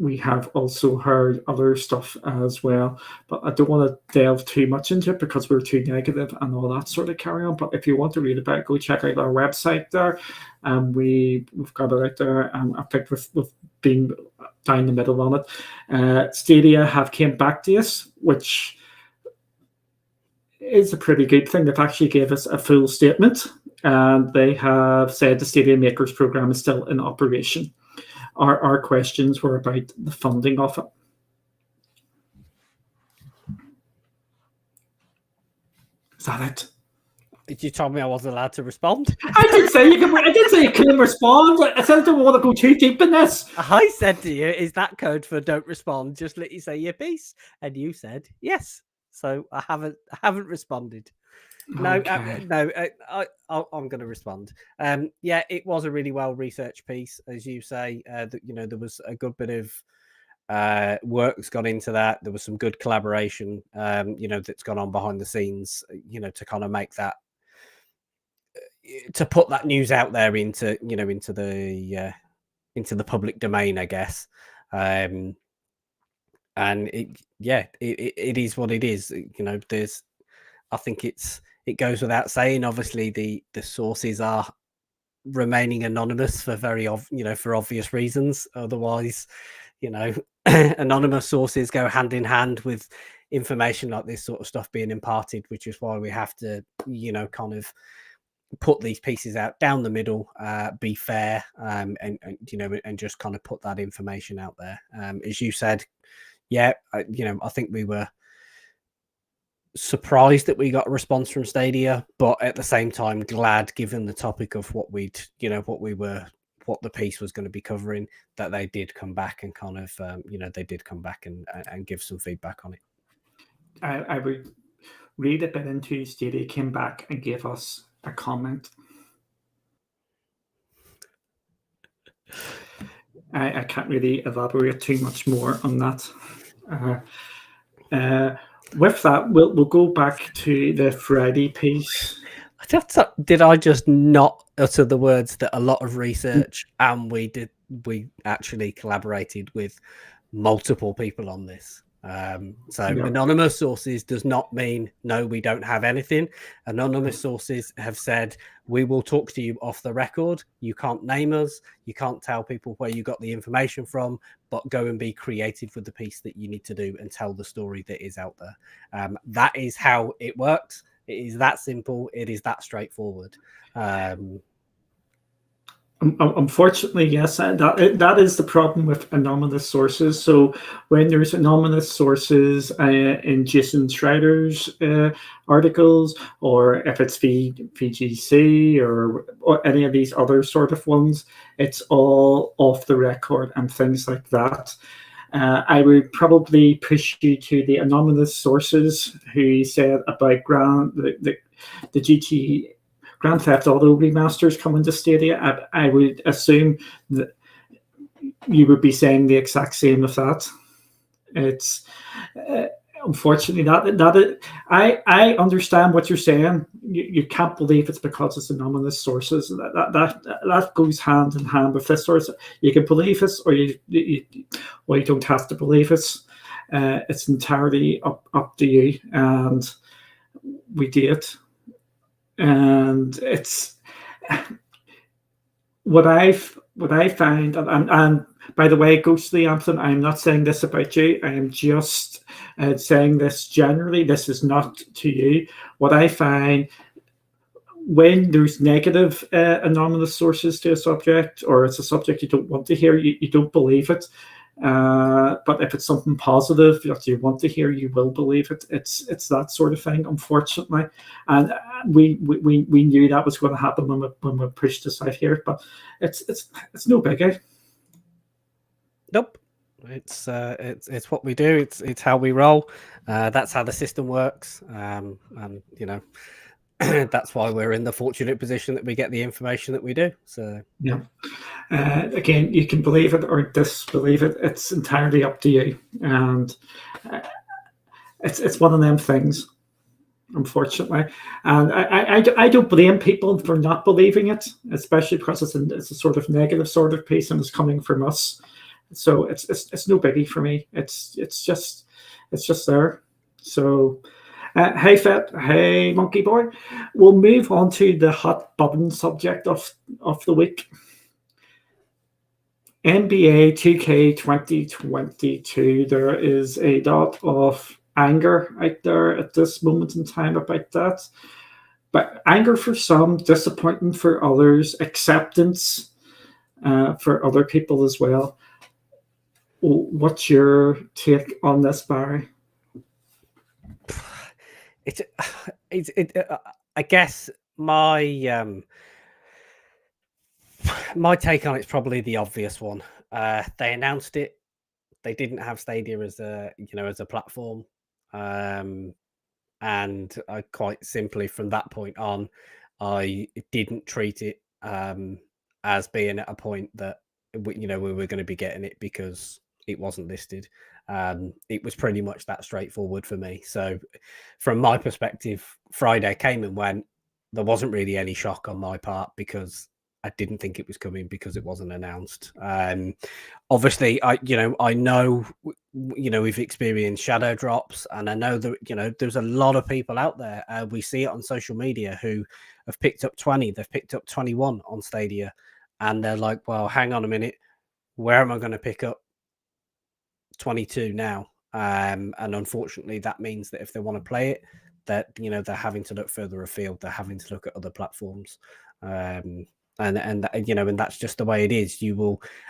We have also heard other stuff as well, but I don't want to delve too much into it because we're too negative and all that sort of carry on. But if you want to read about it, go check out our website there. We've got it out there. I think with being down the middle on it, Stadia have came back to us, which is a pretty good thing. They've actually gave us a full statement, and they have said the Stadia Makers program is still in operation. Our questions were about the funding of it. Is that it? You told me I wasn't allowed to respond. I did say you can. I did say you couldn't respond. I said I don't want to go too deep in this. I said to you, "Is that code for don't respond? Just let you say your piece," and you said yes. So I haven't responded. Okay. I'm going to respond. Yeah, it was a really well researched piece, as you say. There was a good bit of work that's gone into that. There was some good collaboration, that's gone on behind the scenes, to kind of make that, to put that news out there into the public domain, I guess. And it is what it is. I think it goes without saying. Obviously, the sources are remaining anonymous for for obvious reasons. Otherwise, anonymous sources go hand in hand with information like this sort of stuff being imparted, which is why we have to, kind of put these pieces out down the middle, be fair, and just kind of put that information out there. As you said, I think we were surprised that we got a response from Stadia, but at the same time glad, given the topic of what the piece was going to be covering, that they did come back and kind of and give some feedback on it. I would read a bit into Stadia came back and gave us a comment. I can't really elaborate too much more on that. With that, we'll go back to the Friday piece. Did I just not utter the words that a lot of research, and we actually collaborated with multiple people on this? Anonymous sources does not mean no, we don't have anything. Anonymous sources have said, we will talk to you off the record. You can't name us. You can't tell people where you got the information from, but go and be creative with the piece that you need to do and tell the story that is out there. That is how it works. It is that simple. It is that straightforward. Unfortunately, yes, that is the problem with anonymous sources. So when there's anonymous sources in Jason Schreider's articles, or if it's VGC or any of these other sort of ones, it's all off the record and things like that. I would probably push you to the anonymous sources who said about the GT Grand Theft Auto remasters coming to Stadia. I would assume that you would be saying the exact same of that. It's unfortunately that I understand what you're saying. You can't believe it's because it's anonymous sources. That goes hand in hand with this source. You can believe it, or you don't have to believe it. It's entirely up to you, and we did. And it's what I find, and by the way, Ghostly Anthem, I'm not saying this about you. I am just saying this generally. This is not to you. What I find when there's negative anonymous sources to a subject, or it's a subject you don't want to hear, you don't believe it. But if it's something positive that you want to hear, you will believe it. It's that sort of thing, unfortunately. And we knew that was going to happen when we pushed this out here. But it's no biggie. Nope. It's what we do. It's how we roll. That's how the system works. And that's why we're in the fortunate position that we get the information that we do. So yeah. Again, you can believe it or disbelieve it. It's entirely up to you, and it's one of them things, unfortunately. And I don't blame people for not believing it, especially because it's a sort of negative sort of piece, and it's coming from us. So it's no biggie for me. It's just there. So. Hey Fet, hey Monkey Boy. We'll move on to the hot button subject of the week. NBA 2K 2022. There is a lot of anger out there at this moment in time about that. But anger for some, disappointment for others, acceptance for other people as well. What's your take on this, Barry? I guess my take on it's probably the obvious one. They announced it. They didn't have Stadia as a platform, and I quite simply from that point on, I didn't treat it as being at a point that we were going to be getting it because it wasn't listed. It was pretty much that straightforward for me. So from my perspective, Friday came and went. There wasn't really any shock on my part because I didn't think it was coming because it wasn't announced. Obviously, I know we've experienced shadow drops, and I know that there's a lot of people out there. We see it on social media who have picked up 20, they've picked up 21 on Stadia, and they're like, well, hang on a minute, where am I going to pick up 22 now? And unfortunately, that means that if they want to play it, that they're having to look further afield. They're having to look at other platforms, and that's just the way it is.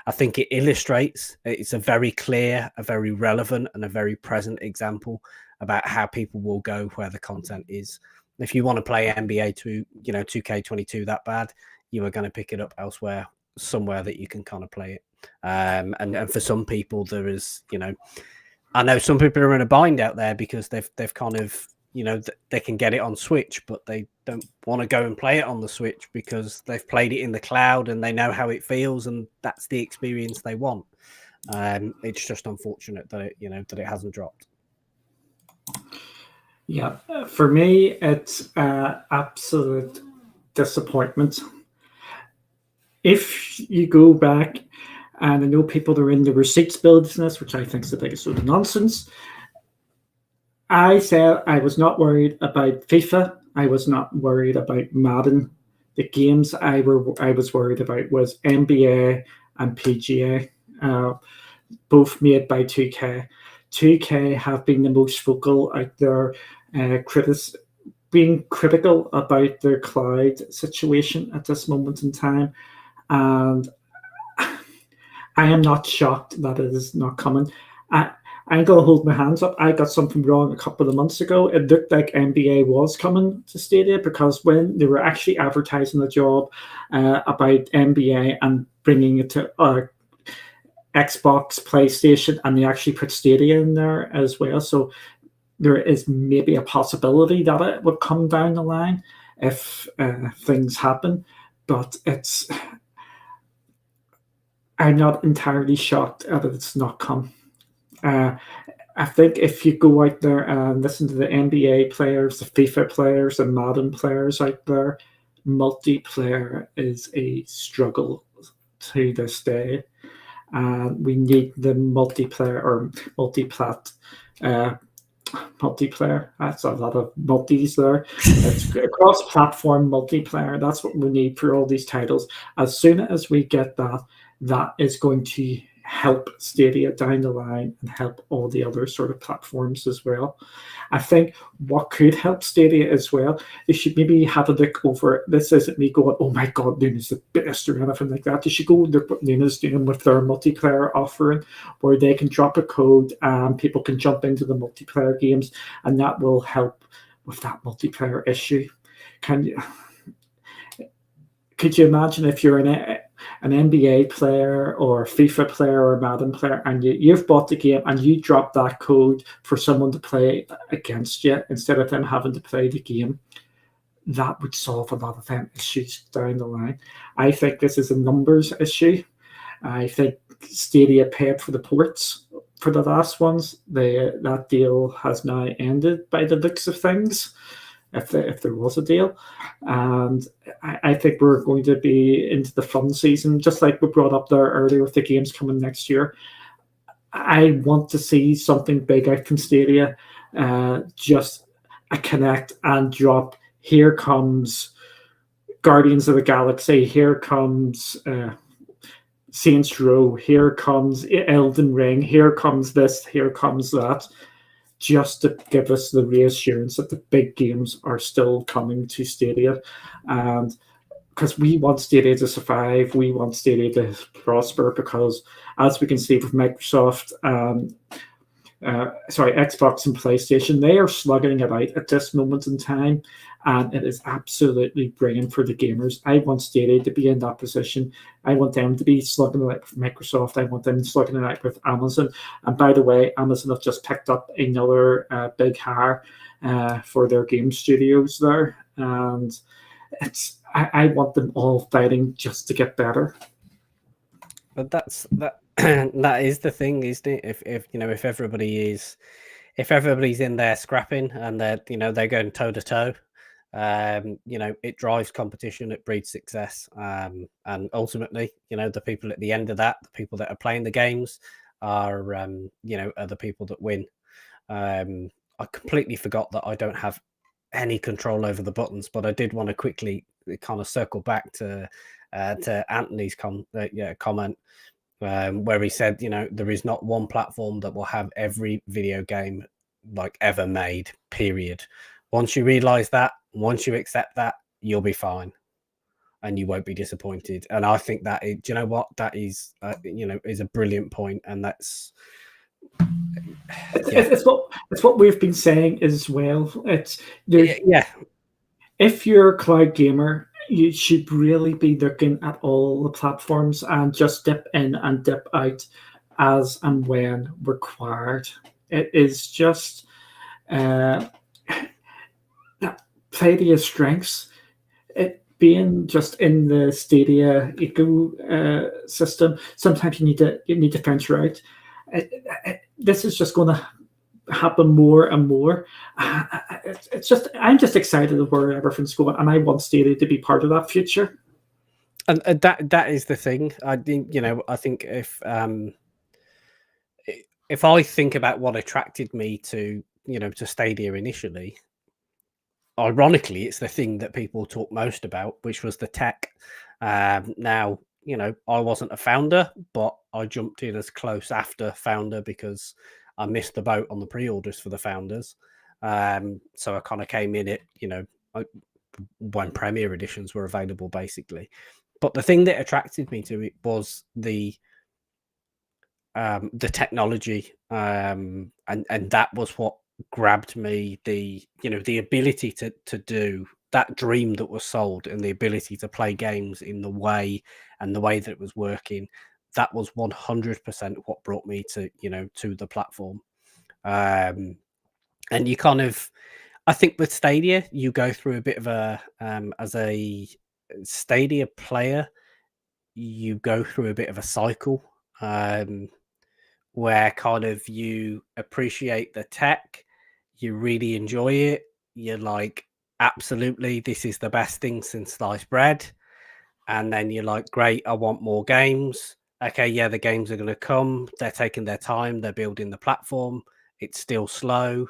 I think it illustrates. It's a very clear, a very relevant, and a very present example about how people will go where the content is. If you want to play NBA 2K22 that bad, you are going to pick it up elsewhere, somewhere that you can kind of play it. And for some people, there is, I know some people are in a bind out there because they've kind of, they can get it on Switch, but they don't want to go and play it on the Switch because they've played it in the cloud and they know how it feels and that's the experience they want. It's just unfortunate that it hasn't dropped. Yeah, for me, it's absolute disappointment. If you go back, and I know people that are in the receipts business, which I think is the biggest sort of nonsense. I said I was not worried about FIFA. I was not worried about Madden. The games I was worried about was NBA and PGA, both made by 2K. 2K have been the most vocal out there, being critical about their cloud situation at this moment in time. and I am not shocked that it is not coming. I, I'm going to hold my hands up. I got something wrong a couple of months ago. It looked like NBA was coming to Stadia because when they were actually advertising the job about NBA and bringing it to Xbox, PlayStation, and they actually put Stadia in there as well. So there is maybe a possibility that it would come down the line if things happen. But I'm not entirely shocked that it's not come. I think if you go out there and listen to the NBA players, the FIFA players, the Madden players out there, multiplayer is a struggle to this day. We need the multiplayer or multiplat multiplayer. That's a lot of multis there. It's cross-platform multiplayer. That's what we need for all these titles. As soon as we get that, that is going to help Stadia down the line and help all the other sort of platforms as well. I think what could help Stadia as well, they should maybe have a look over. This isn't me going, oh my God, Luna's the best or anything like that. They should go look what Luna's doing with their multiplayer offering, where they can drop a code and people can jump into the multiplayer games, and that will help with that multiplayer issue. Could you imagine if you're an NBA player or FIFA player or Madden player and you've bought the game and you drop that code for someone to play against you instead of them having to play the game? That would solve a lot of them issues down the line. I think this is a numbers issue. I think Stadia paid for the ports for the last ones. That deal has now ended by the looks of things, if there was a deal. And I think we're going to be into the fun season, just like we brought up there earlier with the games coming next year. I want to see something big out from Stadia, just a connect and drop. Here comes Guardians of the Galaxy, here comes Saints Row, here comes Elden Ring, here comes this, here comes that, just to give us the reassurance that the big games are still coming to Stadia. And because we want Stadia to survive, we want Stadia to prosper, because as we can see with Microsoft, Xbox and PlayStation, they are slugging it out at this moment in time, and it is absolutely brilliant for the gamers. I want Stadia to be in that position. I want them to be slugging it out with Microsoft. I want them slugging it out with Amazon. And by the way, Amazon have just picked up another big hire for their game studios there, and I want them all fighting just to get better. But that is the thing, isn't it? If everybody's in there scrapping and they're going toe to toe, it drives competition, it breeds success, and ultimately, the people at the end of that, the people that are playing the games, are the people that win. I completely forgot that I don't have any control over the buttons, but I did want to quickly kind of circle back to Anthony's comment, where he said, there is not one platform that will have every video game like ever made, period. Once you realize that, once you accept that, you'll be fine and you won't be disappointed. And I think that do you know what, that is is a brilliant point. And that's it's what we've been saying as well. If you're a cloud gamer, you should really be looking at all the platforms and just dip in and dip out as and when required. It is just play to your strengths. It being just in the Stadia ecosystem, sometimes you need to venture out. This is just going to happen more and more. I'm just excited of where everything's going, and I want Stadia to be part of that future. And that is the thing. I think if I think about what attracted me to Stadia initially, ironically, it's the thing that people talk most about, which was the tech. Now, I wasn't a founder, but I jumped in as close after founder because I missed the boat on the pre-orders for the founders. So I kind of came in it, when Premier editions were available, basically. But the thing that attracted me to it was the technology, and that was what grabbed me. The ability to do that dream that was sold, and the ability to play games in the way that it was working. That was 100% what brought me to the platform. And you kind of, I think with Stadia, you go through a bit of a as a Stadia player, you go through a bit of a cycle. Where kind of you appreciate the tech, you really enjoy it, you're like, absolutely, this is the best thing since sliced bread. And then you're like, great, I want more games. Okay, yeah, the games are going to come. They're taking their time. They're building the platform. It's still slow,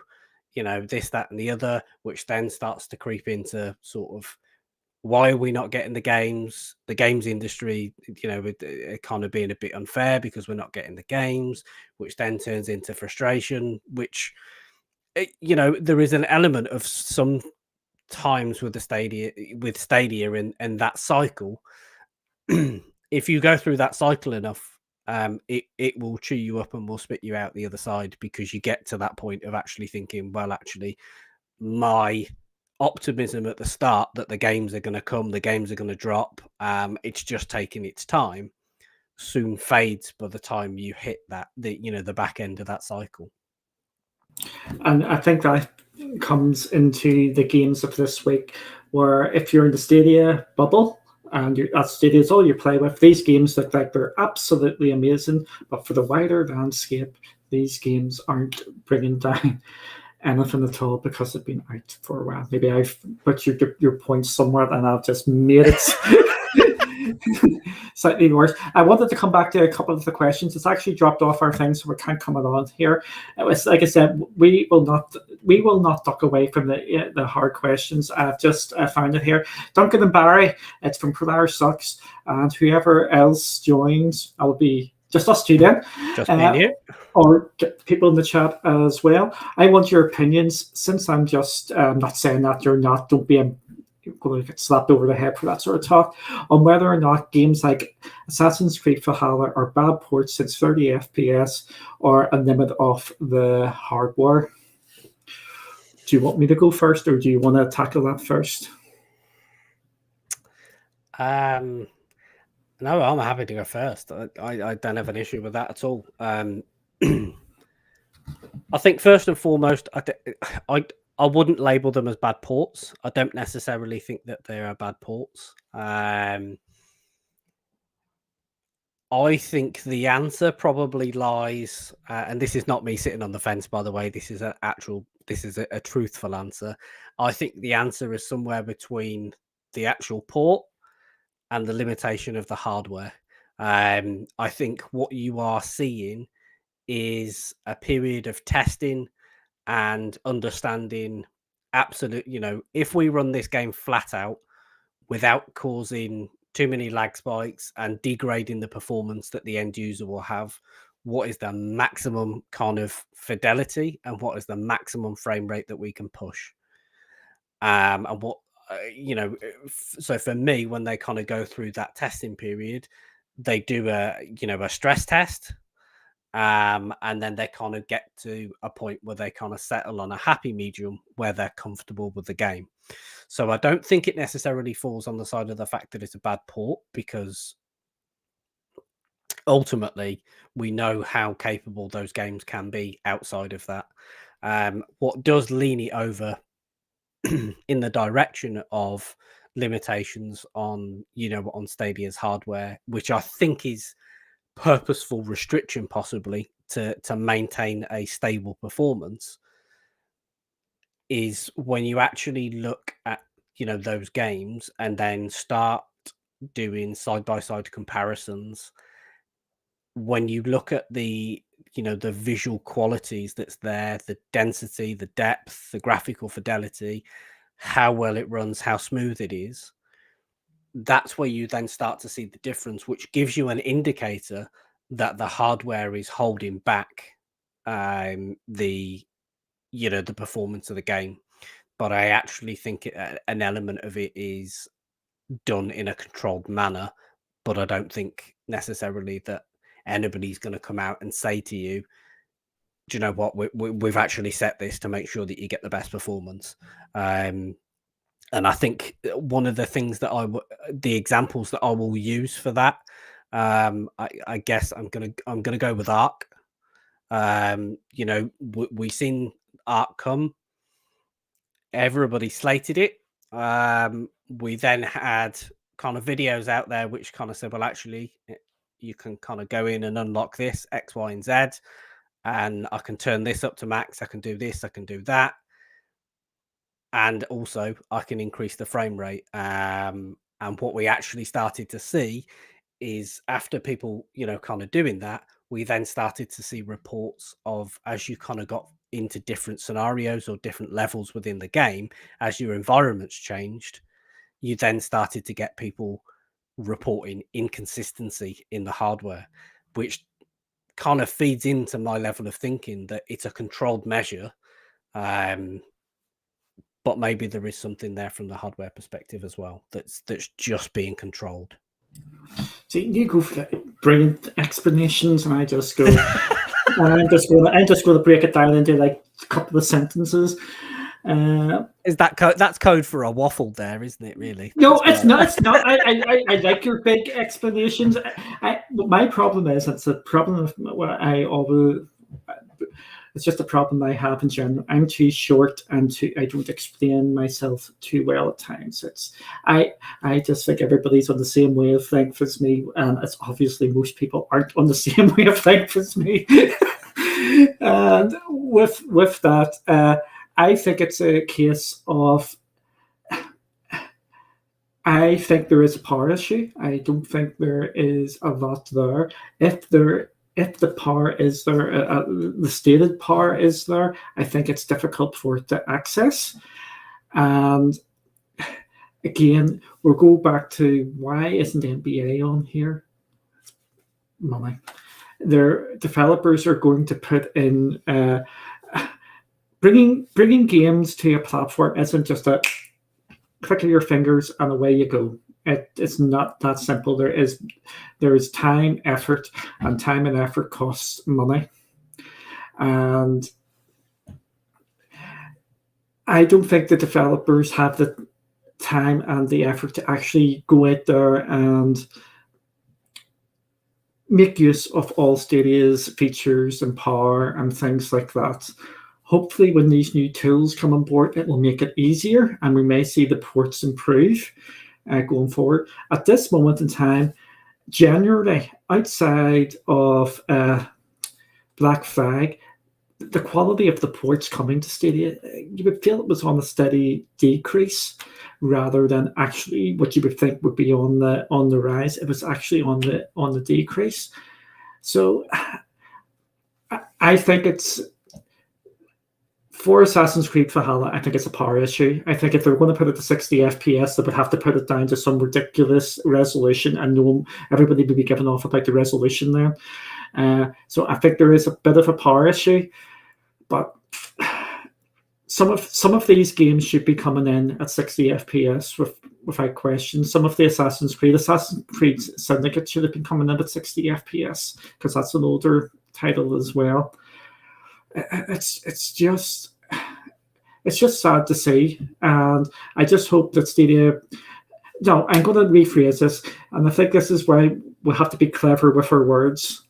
this, that, and the other, which then starts to creep into sort of, why are we not getting the games? The games industry, it kind of being a bit unfair because we're not getting the games, which then turns into frustration, which, there is an element of some times with Stadia and that cycle. If you go through that cycle enough, it will chew you up and will spit you out the other side, because you get to that point of actually thinking, well, actually, my optimism at the start that the games are going to come, the games are going to drop, it's just taking its time, soon fades by the time you hit the back end of that cycle. And I think that comes into the games of this week, where if you're in the Stadia bubble and that Stadia is all you play with, these games look like they're absolutely amazing, but for the wider landscape, these games aren't bringing down anything at all because they've been out for a while. Maybe I've put your points somewhere and I've just made it slightly worse. I wanted to come back to a couple of the questions. It's actually dropped off our thing, so we can't come on here. It was, like I said, we will not duck away from the hard questions. I've just found it here. Duncan and Barry, it's from Polaris Sucks, and whoever else joins, I'll be just us two then. Just me you. Or get people in the chat as well. I want your opinions, since I'm just not saying that you're not, don't be going to get slapped over the head for that sort of talk, on whether or not games like Assassin's Creed Valhalla are bad ports since 30 FPS or a limit of the hardware. Do you want me to go first, or do you want to tackle that first? No, I'm happy to go first. I don't have an issue with that at all. I think first and foremost, I wouldn't label them as bad ports. I don't necessarily think that they are bad ports. I think the answer probably lies, and this is not me sitting on the fence, by the way. This is a truthful answer. I think the answer is somewhere between the actual port and the limitation of the hardware. I think what you are seeing is a period of testing and understanding if we run this game flat out without causing too many lag spikes and degrading the performance that the end user will have, what is the maximum kind of fidelity and what is the maximum frame rate that we can push? And what, so for me, when they kind of go through that testing period, they do a stress test. And then they kind of get to a point where they kind of settle on a happy medium where they're comfortable with the game. So I don't think it necessarily falls on the side of the fact that it's a bad port, because ultimately we know how capable those games can be outside of that. What does lean it over in the direction of limitations on Stadia's hardware, which I think is purposeful restriction, possibly to maintain a stable performance, is when you actually look at those games and then start doing side-by-side comparisons. When you look at the the visual qualities that's there, the density, the depth, the graphical fidelity, how well it runs, how smooth it is, that's where you then start to see the difference, which gives you an indicator that the hardware is holding back the performance of the game. But I actually think an element of it is done in a controlled manner. But I don't think necessarily that anybody's going to come out and say to you, do you know what, we've actually set this to make sure that you get the best performance. And I think one of the things that the examples that I will use for that, I guess I'm gonna go with Arc. You know, we seen Arc come. Everybody slated it. We then had kind of videos out there which kind of said, well, actually, you can kind of go in and unlock this X, Y, and Z, and I can turn this up to max. I can do this. I can do that. And also I can increase the frame rate. And what we actually started to see is after people, you know, kind of doing that, we then started to see reports of, as you kind of got into different scenarios or different levels within the game, as your environments changed, you then started to get people reporting inconsistency in the hardware, which kind of feeds into my level of thinking that it's a controlled measure. But maybe there is something there from the hardware perspective as well that's just being controlled. See, you go for brilliant explanations, and I just go, I'm just going to break it down into like a couple of sentences. Is that code? That's code for a waffle, there, isn't it? Really? No, it's not. It's not. I like your big explanations. My problem is, it's a problem of what I always. It's just a problem I have in general. I'm too short and I don't explain myself too well at times. I just think everybody's on the same wavelength as me, and it's obviously most people aren't on the same wavelength as me. And with that, I think it's a case of. I think there is a power issue. I don't think there is a lot there. If the power is there, the stated power is there, I think it's difficult for it to access. And again, we'll go back to why isn't NBA on here? Money. Their developers are going to put in bringing games to a platform isn't just a click of your fingers and away you go. It's not that simple. There is time, effort, and time and effort costs money. And I don't think the developers have the time and the effort to actually go out there and make use of all Stadia's features and power and things like that. Hopefully, when these new tools come on board, it will make it easier, and we may see the ports improve. Going forward. At this moment in time, generally, outside of Black Flag, the quality of the ports coming to Stadia, you would feel it was on a steady decrease rather than actually what you would think would be on the rise. It was actually on the decrease. So I think it's for Assassin's Creed Valhalla, I think it's a power issue. I think if they're going to put it to 60 FPS, they would have to put it down to some ridiculous resolution, and everybody would be giving off about the resolution there. So I think there is a bit of a power issue, but some of these games should be coming in at 60 FPS without question. Some of the Assassin's Creed Syndicate should have been coming in at 60 FPS because that's an older title as well. It's just sad to see, and I just hope that Stadia. No, I'm going to rephrase this, and I think this is why we have to be clever with our words.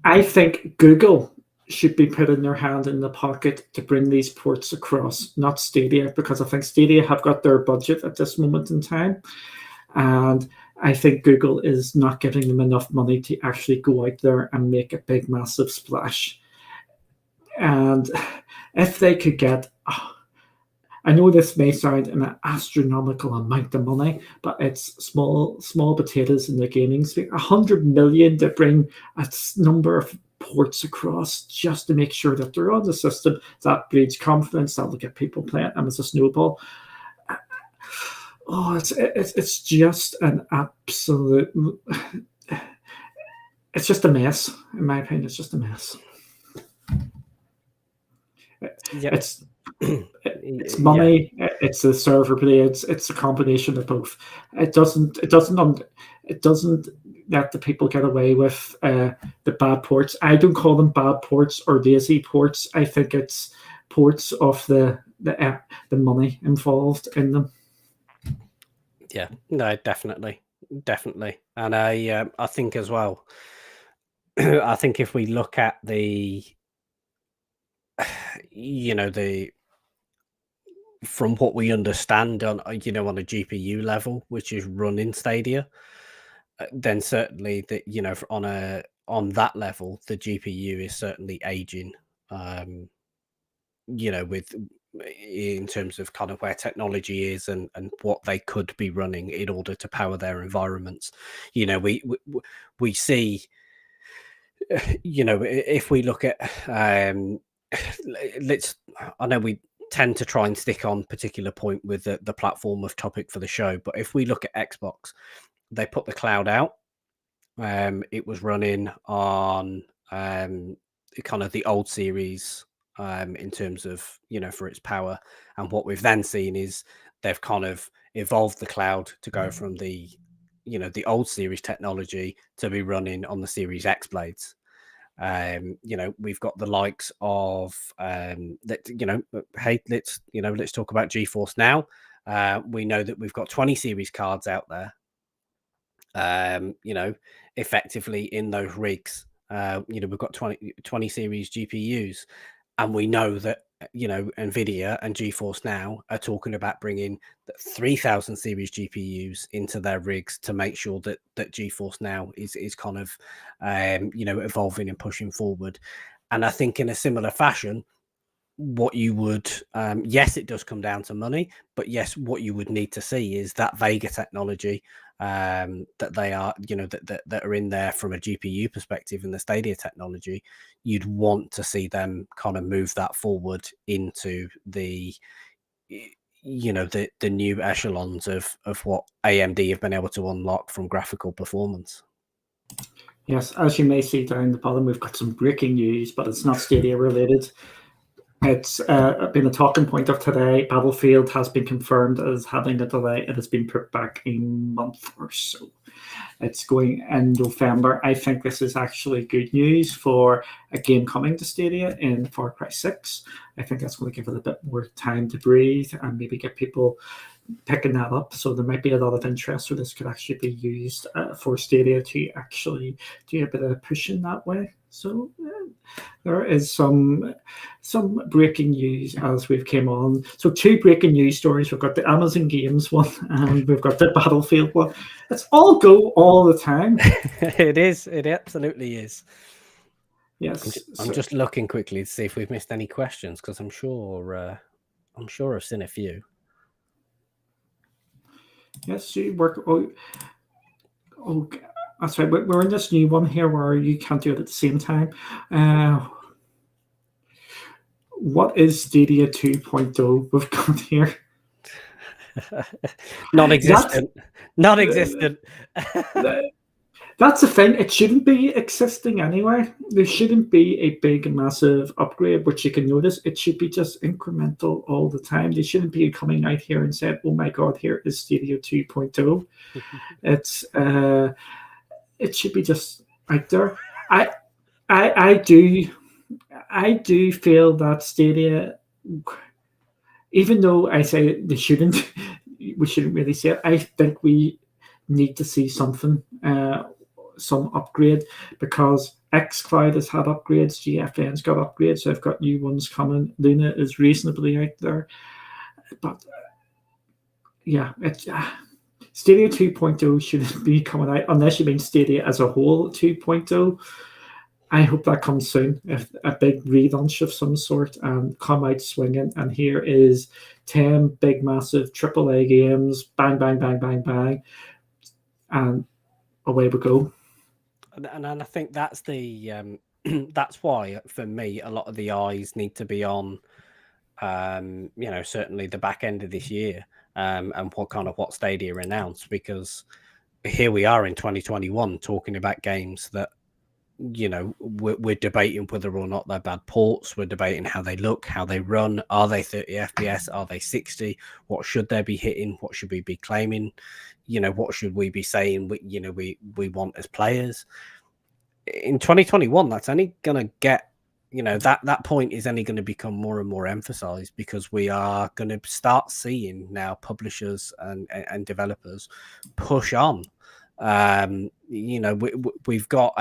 I think Google should be putting their hand in the pocket to bring these ports across, not Stadia, because I think Stadia have got their budget at this moment in time, and I think Google is not giving them enough money to actually go out there and make a big, massive splash. And if they could get, I know this may sound an astronomical amount of money, but it's small potatoes in the gaming space. 100 million to bring a number of ports across just to make sure that they're on the system. That breeds confidence. That will get people playing, and it's a snowball. Oh, it's just an absolute. It's just a mess, in my opinion. It's just a mess. Yeah. It's money. Yeah. It's the server blades. It's a combination of both. It doesn't let the people get away with the bad ports. I don't call them bad ports or lazy ports. I think it's ports of the money involved in them. Yeah, no, definitely, and I think as well. I think if we look at the, from what we understand on on a GPU level, which is running Stadia, then certainly that on that level, the GPU is certainly aging. With in terms of kind of where technology is and what they could be running in order to power their environments. We see, if we look at I know we tend to try and stick on particular point with the platform of topic for the show, but if we look at Xbox, they put the cloud out. It was running on kind of the old series in terms of for its power, and what we've then seen is they've kind of evolved the cloud to go from the the old series technology to be running on the Series X blades. We've got the likes of hey, let's talk about GeForce Now. We know that we've got 20 series cards out there, effectively in those rigs. We've got 20 series GPUs, and we know that Nvidia and GeForce Now are talking about bringing 3000 series GPUs into their rigs to make sure that GeForce Now is kind of evolving and pushing forward. And I think in a similar fashion, what you would yes, it does come down to money, but yes, what you would need to see is that Vega technology that they are that are in there from a GPU perspective, and the Stadia technology, you'd want to see them kind of move that forward into the the new echelons of what AMD have been able to unlock from graphical performance. Yes, as you may see down the bottom, we've got some breaking news, but it's not Stadia related. It's been a talking point of today. Battlefield has been confirmed as having a delay. It has been put back a month or so. It's going in November. I think this is actually good news for a game coming to Stadia in Far Cry 6. I think that's going to give it a bit more time to breathe and maybe get people picking that up. So there might be a lot of interest. So this could actually be used for Stadia to actually do a bit of pushing that way. So there is some breaking news as we've came on. So 2 breaking news stories. We've got the Amazon Games one and we've got the Battlefield one. It's all go all the time. It is. It absolutely is. Yes. I'm just looking quickly to see if we've missed any questions, because I'm sure I've seen a few. Yes, you work. Oh, that's right. We're in this new one here where you can't do it at the same time. What is Stadia 2.0 we've got here? Non-existent. Non-existent. That's the thing. It shouldn't be existing anyway. There shouldn't be a big, massive upgrade, which you can notice. It should be just incremental all the time. They shouldn't be coming out here and saying, "Oh my God, here is Stadia 2.0." It should be just out there. I do feel that Stadia, even though I say we shouldn't really say it, I think we need to see something, some upgrade, because xCloud has had upgrades, GFN's got upgrades, they've got new ones coming. Luna is reasonably out there, but yeah, it's Stadia 2.0 shouldn't be coming out unless you mean Stadia as a whole 2.0. I hope that comes soon, if a big relaunch of some sort, and come out swinging. And here is 10 big, massive AAA games, bang, bang, bang, bang, bang, and away we go. And I think that's the that's why, for me, a lot of the eyes need to be on, certainly the back end of this year, and what Stadia announced, because here we are in 2021 talking about games that we're debating whether or not they're bad ports. We're debating how they look, how they run. Are they 30 FPS? Are they 60? What should they be hitting? What should we be claiming? What should we be saying? We want as players in 2021. That's only going to get, that point is only going to become more and more emphasized, because we are going to start seeing now publishers and developers push on. We've got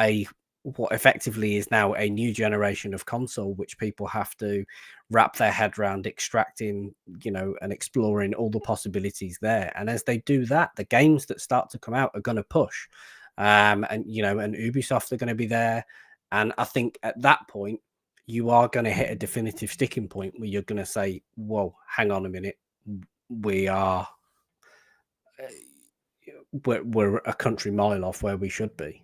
what effectively is now a new generation of console, which people have to wrap their head around extracting, and exploring all the possibilities there. And as they do that, the games that start to come out are going to push. And Ubisoft are going to be there. And I think at that point, you are going to hit a definitive sticking point where you're going to say, whoa, hang on a minute. We're a country mile off where we should be.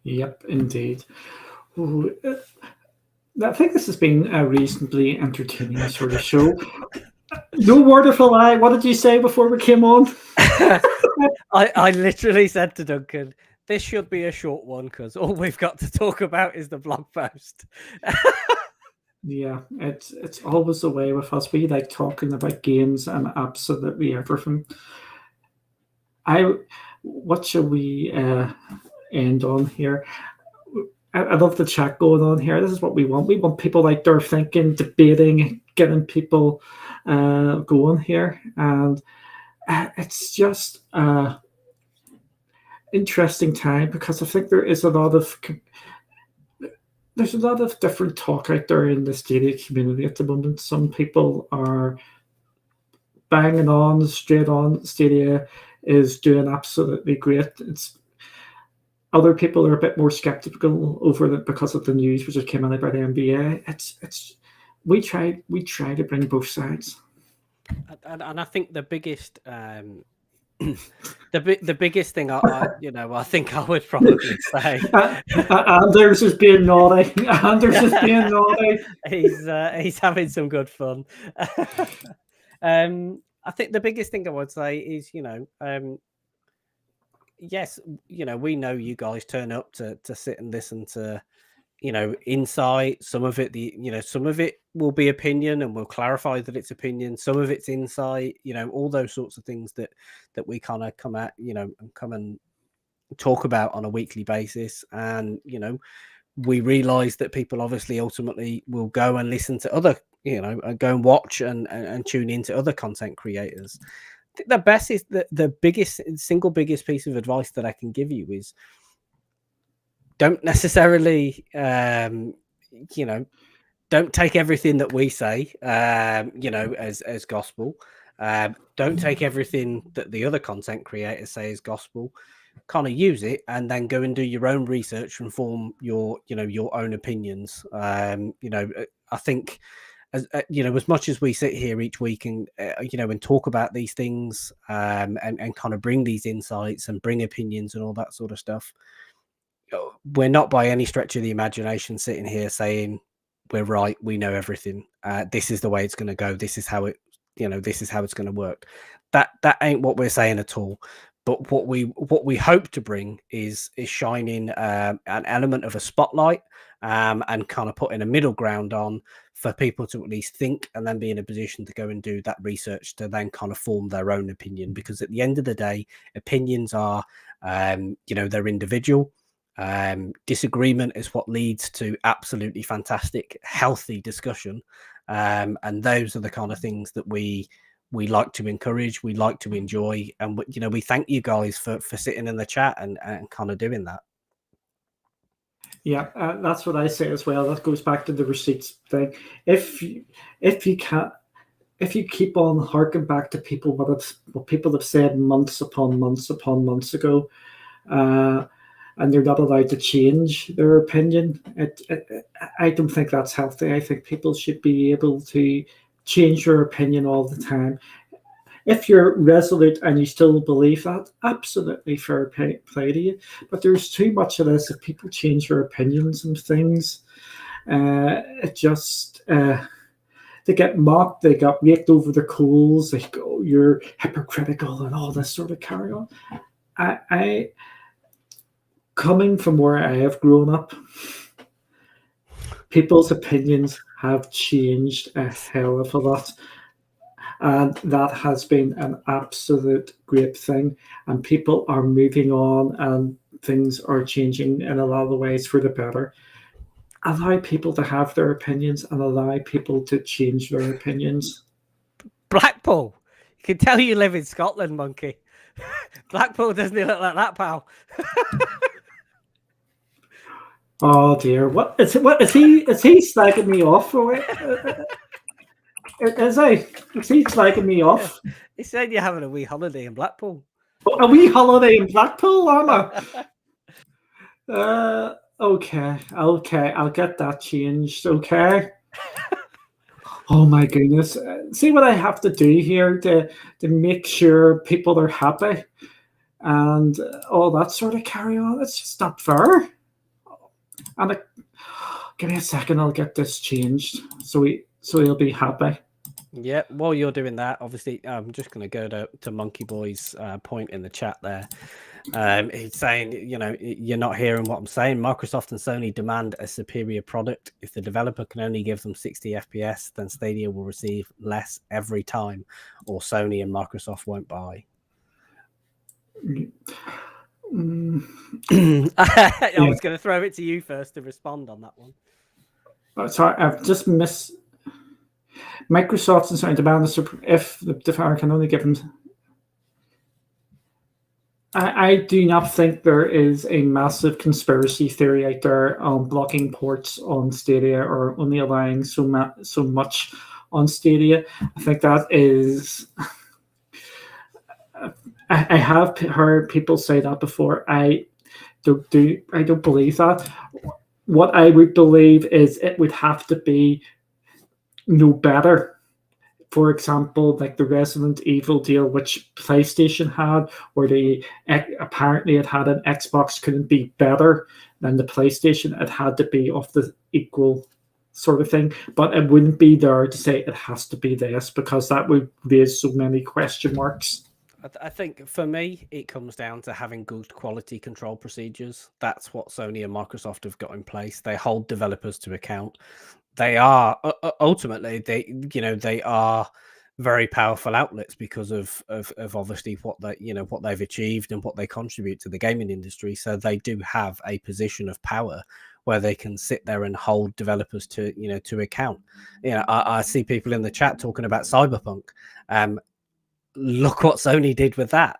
Yep, indeed. Ooh, I think this has been a reasonably entertaining sort of show. No word of a lie. What did you say before we came on? I literally said to Duncan, this should be a short one, because all we've got to talk about is the blog post. Yeah, it's always the way with us. We like talking about games and absolutely everything. What shall we end on here? I love the chat going on here. This is what we want. We want people like they're thinking, debating, getting people going here, and it's just interesting time, because I think there's a lot of different talk out there in the Stadia community at the moment. Some people are banging on straight on. Stadia is doing absolutely great. Other people are a bit more skeptical over it because of the news which has come out about the NBA. We try to bring both sides. And I think the biggest the biggest thing I think I would probably say, Anders is being naughty. Anders is being naughty. He's having some good fun. I think the biggest thing I would say is, yes, we know you guys turn up to sit and listen to, insight. Some of it, some of it will be opinion, and we'll clarify that it's opinion. Some of it's insight, all those sorts of things that we kind of come at, and come and talk about on a weekly basis. And, we realize that people obviously ultimately will go and listen to other, go and watch and tune into other content creators. I think the best is the single biggest piece of advice that I can give you is, don't necessarily, don't take everything that we say, as gospel. Don't take everything that the other content creators say as gospel. Kind of use it, and then go and do your own research and form your own opinions. I think, as as much as we sit here each week and and talk about these things, and kind of bring these insights and bring opinions and all that sort of stuff, we're not by any stretch of the imagination sitting here saying we're right, we know everything. This is the way it's going to go. This is how it, this is how it's going to work. That ain't what we're saying at all. But what we hope to bring is shining an element of a spotlight, and kind of putting a middle ground on for people to at least think, and then be in a position to go and do that research to then kind of form their own opinion. Because at the end of the day, opinions are, they're individual. Disagreement is what leads to absolutely fantastic, healthy discussion. And those are the kind of things that we like to encourage, we like to enjoy, and we thank you guys for sitting in the chat and kind of doing that. Yeah, that's what I say as well. That goes back to the receipts thing. If you keep on harking back to what people have said months upon months ago, and they're not allowed to change their opinion, I don't think that's healthy. I think people should be able to change your opinion all the time. If you're resolute and you still believe that, absolutely fair play to you. But there's too much of this. If people change their opinions and things, it just they get mocked, they got raked over the coals, they go, you're hypocritical and all this sort of carry on. coming from where I have grown up, people's opinions have changed a hell of a lot. And that has been an absolute great thing. And people are moving on and things are changing in a lot of ways for the better. Allow people to have their opinions and allow people to change their opinions. Blackpool. You can tell you live in Scotland, monkey. Blackpool doesn't look like that, pal. Oh dear, what is he slagging me off for it? Is he slagging me off? He said you're having a wee holiday in Blackpool. A wee holiday in Blackpool, am I? Okay, I'll get that changed, okay? Oh my goodness. See what I have to do here to make sure people are happy and all that sort of carry on. It's just not fair. And give me a second, I'll get this changed so he'll be happy. Yeah, while you're doing that, obviously, I'm just going to go to Monkey Boy's point in the chat there. He's saying, you're not hearing what I'm saying. Microsoft and Sony demand a superior product. If the developer can only give them 60 FPS, then Stadia will receive less every time, or Sony and Microsoft won't buy. I was going to throw it to you first to respond on that one. Sorry, I've just missed. Microsoft and Sony demand if the developer can only give them. I do not think there is a massive conspiracy theory out there on blocking ports on Stadia or only allowing so much on Stadia. I think that is. I have heard people say that before. I don't believe that. What I would believe is it would have to be no better. For example, like the Resident Evil deal, which PlayStation had, where they apparently it had an Xbox couldn't be better than the PlayStation. It had to be of the equal sort of thing, but it wouldn't be there to say it has to be this, because that would raise so many question marks. I think for me, it comes down to having good quality control procedures. That's what Sony and Microsoft have got in place. They hold developers to account. They are ultimately they are very powerful outlets because of obviously what they've achieved and what they contribute to the gaming industry. So they do have a position of power where they can sit there and hold developers to account. I see people in the chat talking about Cyberpunk. Look what Sony did with that.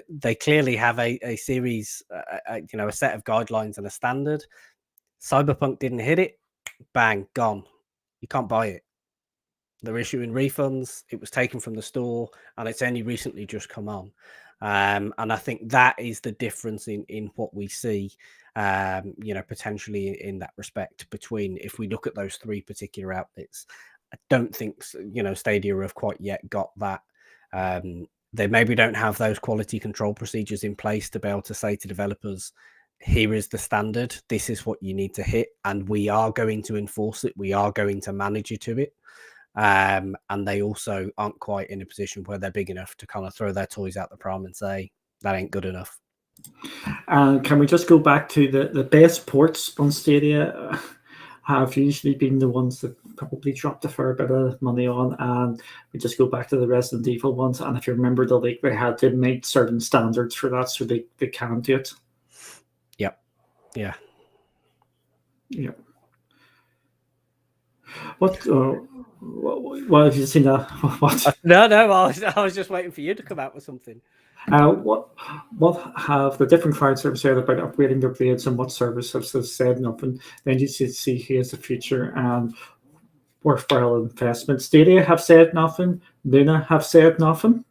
They clearly have a series, a set of guidelines and a standard. Cyberpunk didn't hit it. Bang, gone. You can't buy it. They're issuing refunds. It was taken from the store, and it's only recently just come on. And I think that is the difference in what we see, potentially in that respect between, if we look at those three particular outlets. I don't think Stadia have quite yet got that. They maybe don't have those quality control procedures in place to be able to say to developers, here is the standard, this is what you need to hit, and we are going to enforce it, we are going to manage you to it. And they also aren't quite in a position where they're big enough to kind of throw their toys out the pram and say that ain't good enough. Can we just go back to the best ports on Stadia have usually been the ones that probably dropped a fair bit of money on, and we just go back to the Resident Evil ones, and if you remember the leak, they had to make certain standards for that so they can do it. Yep. Yeah. What have you seen that? What? No, I was just waiting for you to come out with something. What have the different cloud services said about upgrading their blades, and what services have said nothing? Then you should see here's the future and worthwhile investment. Stadia have said nothing. Luna have said nothing.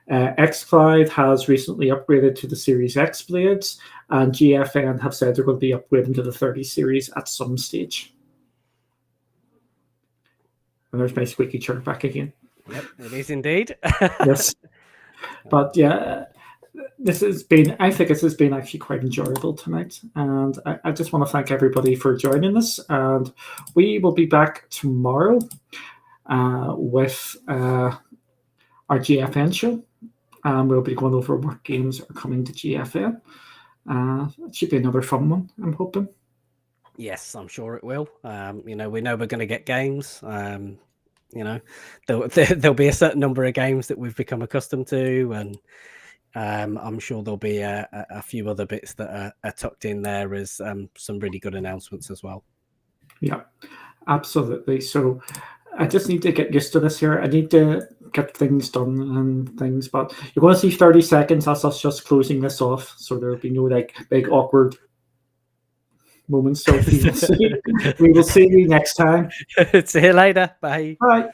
xCloud has recently upgraded to the Series X blades, and GFN have said they're going to be upgrading to the 30 series at some stage. And there's my squeaky chair back again. Yep, it is indeed. Yes. But yeah, I think this has been actually quite enjoyable tonight. And I just want to thank everybody for joining us. And we will be back tomorrow with our GFN show. We'll be going over what games are coming to GFN. It should be another fun one, I'm hoping. Yes, I'm sure it will. We know we're going to get games. There'll be a certain number of games that we've become accustomed to, and I'm sure there'll be a few other bits that are tucked in there as some really good announcements as well. Yeah, absolutely. So I just need to get used to this here. I need to get things done and things, but you're going to see 30 seconds as us just closing this off, so there'll be no big awkward moments. So we will see you next time. See you later. Bye. Bye.